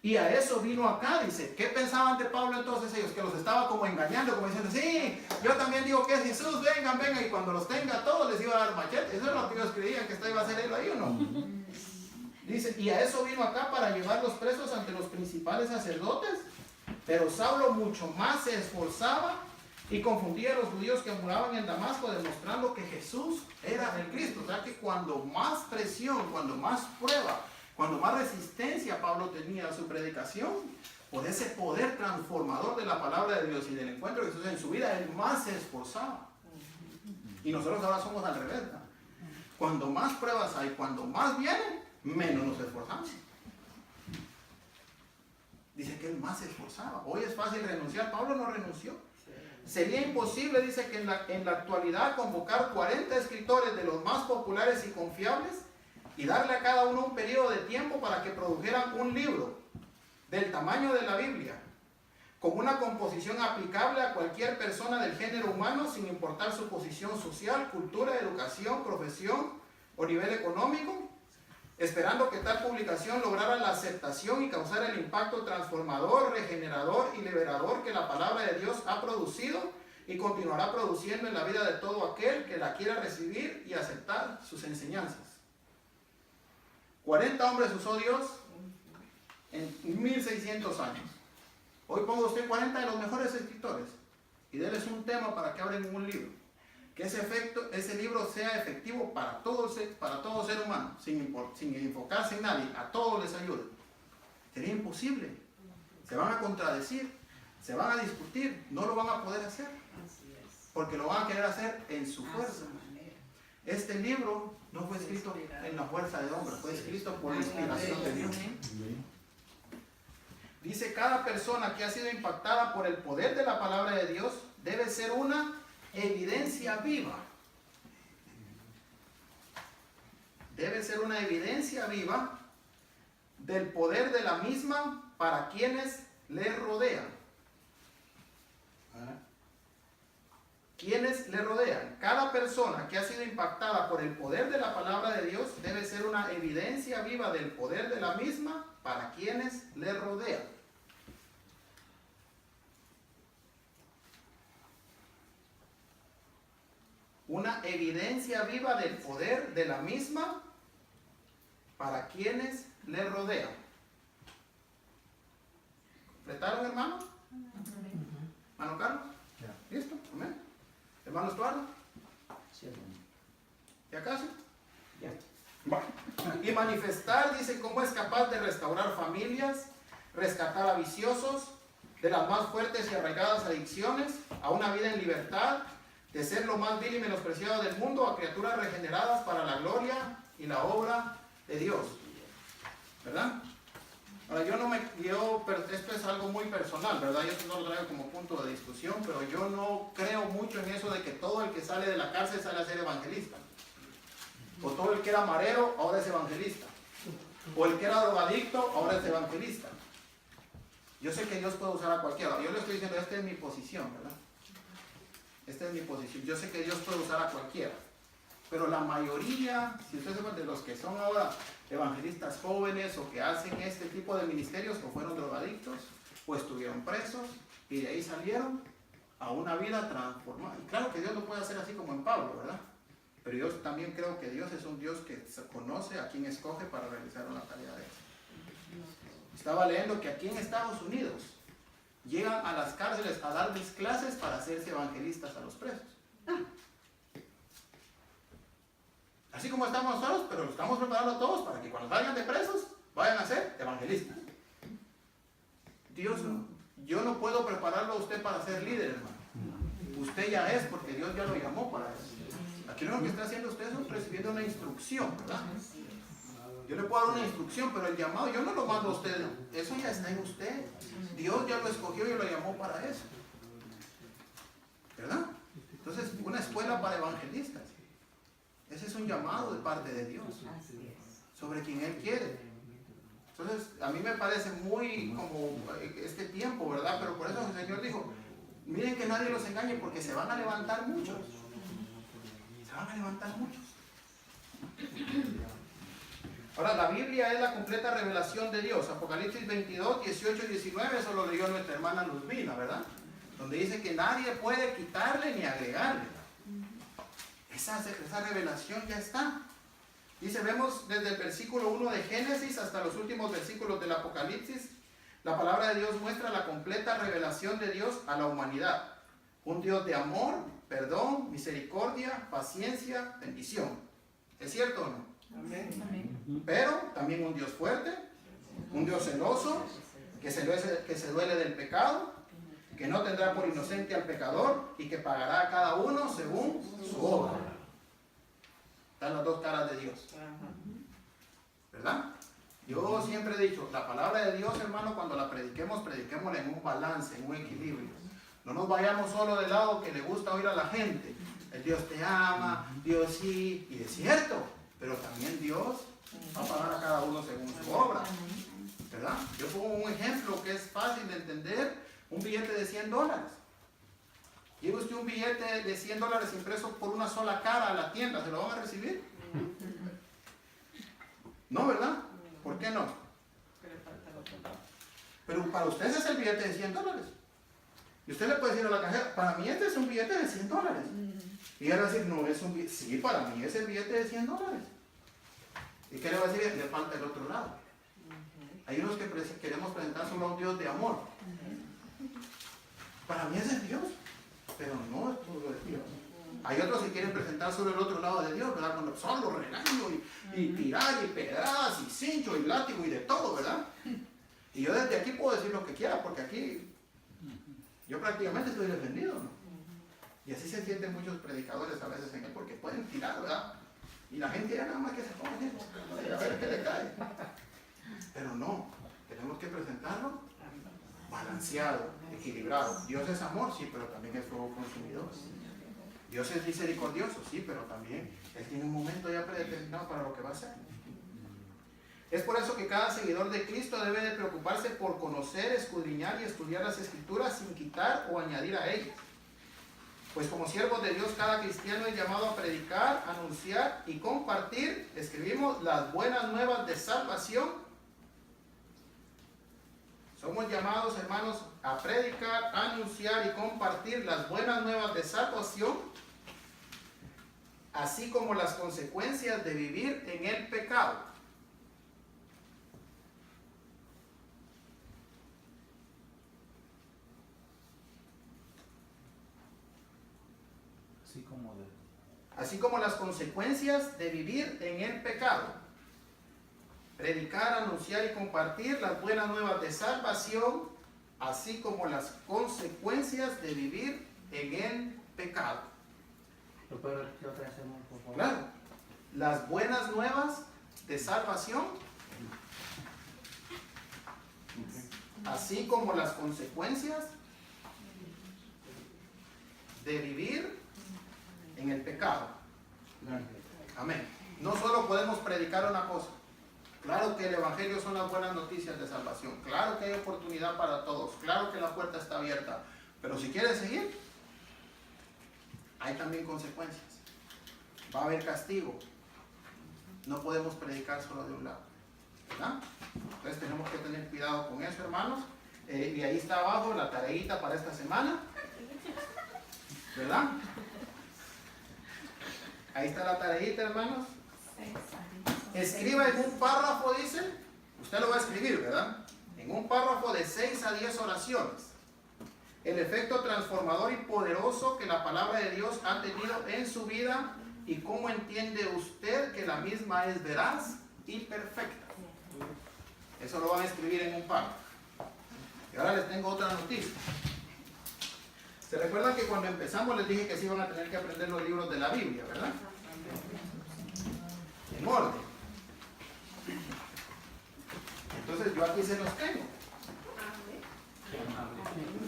S3: Y a eso vino acá, dice. ¿Qué pensaban de Pablo entonces ellos? Que los estaba como engañando, como diciendo, sí, yo también digo que es Jesús, vengan, vengan. Y cuando los tenga todos les iba a dar machete. Eso es lo que ellos creían, que esto iba a ser él ahí, ¿o no? Dice, y a eso vino acá para llevarlos presos ante los principales sacerdotes. Pero Saulo mucho más se esforzaba y confundía a los judíos que moraban en Damasco, demostrando que Jesús era el Cristo. O sea que cuando más presión, cuando más prueba, cuando más resistencia Pablo tenía a su predicación, por ese poder transformador de la palabra de Dios y del encuentro de Jesús en su vida, él más se esforzaba. Y nosotros ahora somos al revés, ¿no? Cuando más pruebas hay, cuando más vienen, menos nos esforzamos. Dice que él más se esforzaba. Hoy es fácil renunciar. Pablo no renunció. Sería imposible, dice, que en la actualidad convocar 40 escritores de los más populares y confiables y darle a cada uno un periodo de tiempo para que produjeran un libro del tamaño de la Biblia, con una composición aplicable a cualquier persona del género humano, sin importar su posición social, cultura, educación, profesión o nivel económico, esperando que tal publicación lograra la aceptación y causara el impacto transformador, regenerador y liberador que la palabra de Dios ha producido y continuará produciendo en la vida de todo aquel que la quiera recibir y aceptar sus enseñanzas. 40 hombres usó Dios en 1600 años. Hoy ponga usted 40 de los mejores escritores y déles un tema para que abren un libro. Que ese libro sea efectivo para todo ser humano, sin enfocarse en nadie, a todos les ayude. Sería imposible. Se van a contradecir, se van a discutir, no lo van a poder hacer. Porque lo van a querer hacer en su fuerza. Este libro no fue escrito en la fuerza de hombre, fue escrito por la inspiración de Dios. Dice, cada persona que ha sido impactada por el poder de la palabra de Dios debe ser una evidencia viva. Debe ser una evidencia viva del poder de la misma para quienes le rodean. Quienes le rodean. Cada persona que ha sido impactada por el poder de la palabra de Dios debe ser una evidencia viva del poder de la misma para quienes le rodean. Una evidencia viva del poder de la misma para quienes le rodean. ¿Completaron, hermano? ¿Hermano Carlos? ¿Listo? ¿Amén? ¿Hermano Estuardo? ¿Ya casi? Bueno. Y manifestar, dice, cómo es capaz de restaurar familias, rescatar a viciosos de las más fuertes y arraigadas adicciones, a una vida en libertad, de ser lo más vil y menospreciado del mundo, a criaturas regeneradas para la gloria y la obra de Dios. ¿Verdad? Ahora, esto es algo muy personal, ¿verdad? Yo no lo traigo como punto de discusión, pero yo no creo mucho en eso de que todo el que sale de la cárcel sale a ser evangelista. O todo el que era marero, ahora es evangelista. O el que era drogadicto, ahora es evangelista. Yo sé que Dios puede usar a cualquiera. Yo le estoy diciendo, esta es mi posición, ¿verdad? Esta es mi posición. Yo sé que Dios puede usar a cualquiera. Pero la mayoría, si ustedes saben, de los que son ahora evangelistas jóvenes o que hacen este tipo de ministerios, o fueron drogadictos, o estuvieron presos, y de ahí salieron a una vida transformada. Y claro que Dios lo puede hacer así como en Pablo, ¿verdad? Pero yo también creo que Dios es un Dios que conoce a quien escoge para realizar una tarea de él. Estaba leyendo que aquí en Estados Unidos llegan a las cárceles a darles clases para hacerse evangelistas a los presos. Así como estamos nosotros, pero lo estamos preparando a todos para que cuando salgan de presos vayan a ser evangelistas. Yo no puedo prepararlo a usted para ser líder, hermano. Usted ya es, porque Dios ya lo llamó para eso. Aquí lo que está haciendo usted es recibiendo una instrucción, ¿verdad? Yo le puedo dar una instrucción, pero el llamado yo no lo mando a usted. Eso ya está en usted. Dios ya lo escogió y lo llamó para eso. ¿Verdad? Entonces, una escuela para evangelistas. Ese es un llamado de parte de Dios sobre quien Él quiere. Entonces, a mí me parece muy como este tiempo, ¿verdad? Pero por eso el Señor dijo, miren que nadie los engañe porque se van a levantar muchos. Se van a levantar muchos. Ahora, la Biblia es la completa revelación de Dios. Apocalipsis 22, 18 y 19, eso lo leyó nuestra hermana Luzvina, ¿verdad? Donde dice que nadie puede quitarle ni agregarle. Esa revelación ya está. Dice, vemos desde el versículo 1 de Génesis hasta los últimos versículos del Apocalipsis, la palabra de Dios muestra la completa revelación de Dios a la humanidad. Un Dios de amor, perdón, misericordia, paciencia, bendición. ¿Es cierto o no? Amén. Pero también un Dios fuerte, un Dios celoso, que se duele del pecado, que no tendrá por inocente al pecador y que pagará a cada uno según su obra. Están las dos caras de Dios. ¿Verdad? Yo siempre he dicho, la palabra de Dios, hermano, cuando la prediquemos, prediquémosla en un balance, en un equilibrio. No nos vayamos solo del lado que le gusta oír a la gente. El Dios te ama, Dios sí, y es cierto, pero también Dios va a pagar a cada uno según su obra. ¿Verdad? Yo pongo un ejemplo que es fácil de entender, un billete de $100. Lleva usted un billete de $100 impreso por una sola cara a la tienda, ¿se lo van a recibir? No, ¿verdad? ¿Por qué no? Pero para usted ese es el billete de $100. Y usted le puede decir a la cajera, para mí este es un billete de $100. Y ella le va a decir, no, es un billete, sí, para mí es el billete de $100. ¿Y qué le va a decir? Le falta el otro lado. Hay unos que queremos presentar solo a un Dios de amor. Para mí ese es Dios, pero no es todo de Dios. Hay otros que quieren presentar solo el otro lado de Dios, ¿verdad? Cuando son los regaños y tirar y pedradas y cincho y látigo y de todo, ¿verdad? Y yo desde aquí puedo decir lo que quiera, porque aquí yo prácticamente estoy defendido, ¿no? Y así se sienten muchos predicadores a veces en él, porque pueden tirar, ¿verdad? Y la gente ya nada más que se pone así, a ver qué le cae. Pero no, tenemos que presentarlo balanceado, equilibrado. Dios es amor, sí, pero también es fuego consumidor. Dios es misericordioso, sí, pero también Él tiene un momento ya predeterminado para lo que va a hacer. Es por eso que cada seguidor de Cristo debe de preocuparse por conocer, escudriñar y estudiar las Escrituras sin quitar o añadir a ellas. Pues como siervos de Dios, cada cristiano es llamado a predicar, anunciar y compartir, escribimos, las buenas nuevas de salvación. Somos llamados, hermanos, a predicar, anunciar y compartir las buenas nuevas de salvación, así como las consecuencias de vivir en el pecado. Así como las consecuencias de vivir en el pecado. Predicar, anunciar y compartir las buenas nuevas de salvación, así como las consecuencias de vivir en el pecado.
S8: ¿Lo puedo repetir otra vez, hermano, por favor?
S3: Claro. Las buenas nuevas de salvación, así como las consecuencias de vivir en el pecado. Amén. No solo podemos predicar una cosa. Claro que el Evangelio son las buenas noticias de salvación. Claro que hay oportunidad para todos. Claro que la puerta está abierta. Pero si quieres seguir, hay también consecuencias. Va a haber castigo. No podemos predicar solo de un lado, ¿verdad? Entonces tenemos que tener cuidado con eso, hermanos. Y ahí está abajo la tareita para esta semana, ¿verdad? Ahí está la tareita, hermanos. Escriba en un párrafo, dice, usted lo va a escribir, ¿verdad? En un párrafo de 6 a 10 oraciones. El efecto transformador y poderoso que la palabra de Dios ha tenido en su vida y cómo entiende usted que la misma es veraz y perfecta. Eso lo van a escribir en un párrafo. Y ahora les tengo otra noticia. ¿Se recuerdan que cuando empezamos les dije que sí iban a tener que aprender los libros de la Biblia, ¿verdad? En orden. Entonces yo aquí se los tengo.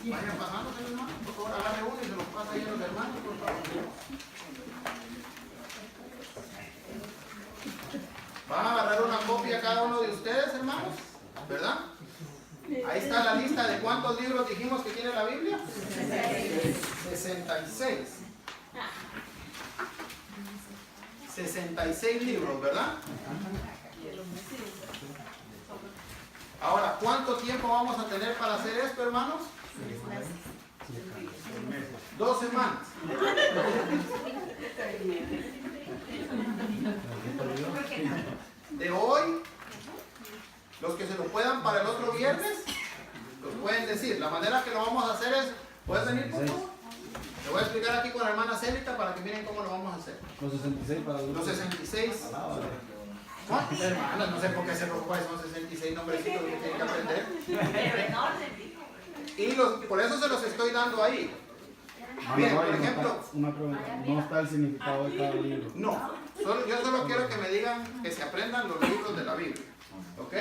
S3: Vayan pasándose, hermano. Por favor, agarre uno y se los pasa ahí a los hermanos, por favor. Van a agarrar una copia cada uno de ustedes, hermanos, ¿verdad? Ahí está la lista de cuántos libros dijimos que tiene la Biblia. 66. 66 libros, ¿verdad? Ahora, ¿cuánto tiempo vamos a tener para hacer esto, hermanos? 2 semanas. De hoy, los que se lo puedan para el otro viernes, los pueden decir. La manera que lo vamos a hacer es, ¿puedes venir, por favor? Le voy a explicar aquí con la hermana Célita para que miren cómo lo vamos a hacer.
S13: Los 66 para
S3: los 66. ¿Cuántos hermanos? No sé por qué se preocupa, son 66 nombrecitos que tienen que aprender. Y por eso se los estoy dando ahí. Bien, por ejemplo.
S13: Una pregunta, ¿no está el significado de cada libro?
S3: No. Yo solo quiero que me digan que se aprendan los libros de la Biblia. ¿Ok?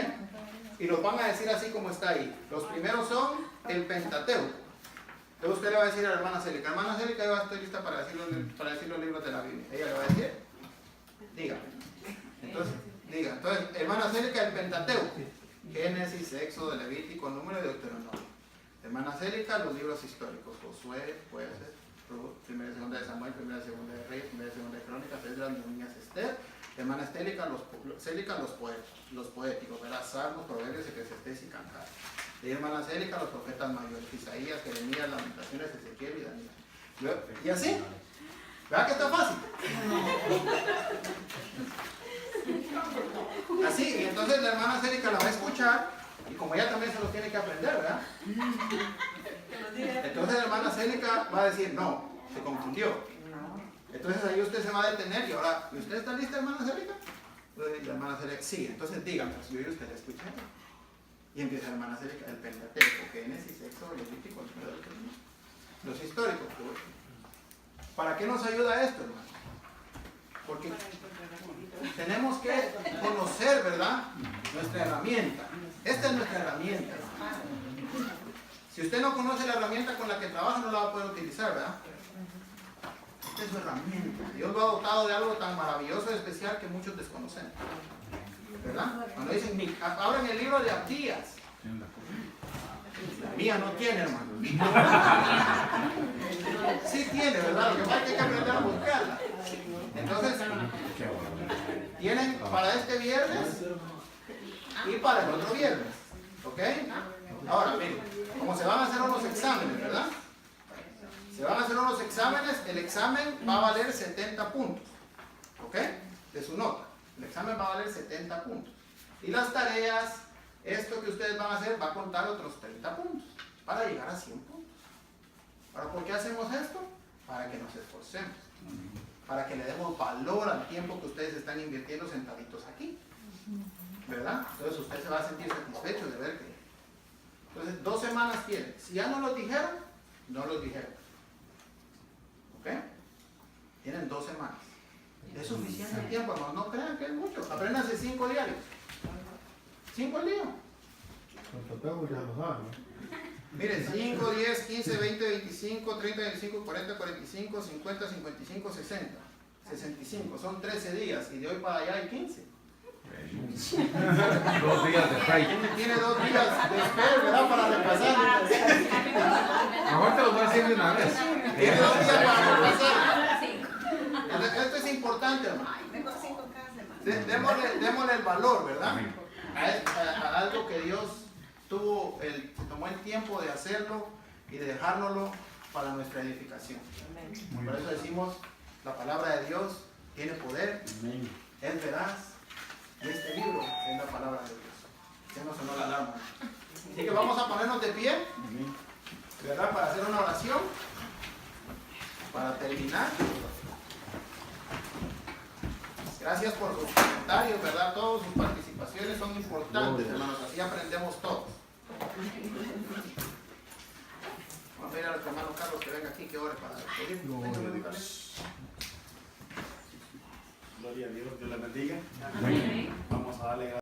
S3: Y los van a decir así como está ahí. Los primeros son el Pentateuco. Entonces usted le va a decir a la hermana Célica, hermana Célica, yo estoy lista para decir los libros de la Biblia. Ella le va a decir, dígame. Entonces, diga. Entonces, hermana Célica, el Pentateuco. Génesis, Éxodo, Levítico, Número y Deuteronomio. Hermana Célica, los libros históricos. Josué, Jueces, Primera y Segunda de Samuel, Primera y Segunda de Reyes, Primera y Segunda de Crónicas, Esdras, Nehemías, Esther. Hermana Célica, los poéticos, ¿verdad? Salmos, Proverbios, Eclesiastés y Cantares. Y hermana Célica, los profetas mayores, Isaías, Jeremías, Lamentaciones, Ezequiel y Daniel. ¿Y así? ¿Verdad que está fácil? Así, y entonces la hermana Célica la va a escuchar, y como ella también se los tiene que aprender, ¿verdad? Entonces la hermana Célica va a decir, no, se confundió. Entonces ahí usted se va a detener y ahora, ¿y usted está lista, hermana Célica? Y la hermana Célica, sí, entonces dígame, si yo y usted la escuché. Y empieza la hermana Célica, el Pentateuco, Génesis, Éxodo, Levítico, los históricos. ¿Para qué nos ayuda esto, hermano? Porque tenemos que conocer, ¿verdad? Nuestra herramienta. Esta es nuestra herramienta, hermano. Si usted no conoce la herramienta con la que trabaja, no la va a poder utilizar, ¿verdad? Esta es su herramienta. Dios lo ha dotado de algo tan maravilloso y especial que muchos desconocen. ¿Verdad? Cuando dicen, abran el libro de Abdías. La mía no tiene, hermano. Sí tiene, ¿verdad? Lo que pasa es que hay que aprender a buscarla. Entonces, tienen para este viernes y para el otro viernes. ¿Ok? Ahora, miren, como se van a hacer unos exámenes, ¿verdad? Se van a hacer unos exámenes, el examen va a valer 70 puntos. ¿Ok? De su nota. El examen va a valer 70 puntos. Y las tareas, esto que ustedes van a hacer, va a contar otros 30 puntos. Para llegar a 100 puntos. ¿Para por qué hacemos esto? Para que nos esforcemos. Para que le demos valor al tiempo que ustedes están invirtiendo sentaditos aquí. ¿Verdad? Entonces usted se va a sentir satisfecho de ver que... Entonces 2 semanas tienen. Si ya no los dijeron, no los dijeron. ¿Ok? Tienen 2 semanas. Es suficiente tiempo, hermano. No crean que es mucho. Apréndanse 5 diarios. 5 al día. Miren, 5, 10, 15, 20, 25, 30, 25, 40, 45, 50, 55, 60. 65. Son 13 días. Y de hoy para allá hay 15.
S1: 2 días de break.
S3: Tiene 2 días de espera, ¿verdad? Para repasar.
S1: Mejor te lo voy a decir de una vez.
S3: Tiene 2 días para repasar. Esto es importante, hermano. Démosle el valor, ¿verdad? A algo que Dios se tomó el tiempo de hacerlo y de dejárnoslo para nuestra edificación. Por eso decimos, la palabra de Dios tiene poder, es veraz, y este libro es la palabra de Dios. Ya no sonó la alarma. Así que vamos a ponernos de pie, ¿verdad? Para hacer una oración, para terminar. Gracias por sus comentarios, ¿verdad? Todas sus participaciones son importantes, hermanos. Así aprendemos todos. Vamos a ir al hermano Carlos que venga aquí, que ore para despedir.
S8: Gloria a Dios, Dios la bendiga.
S1: Amén.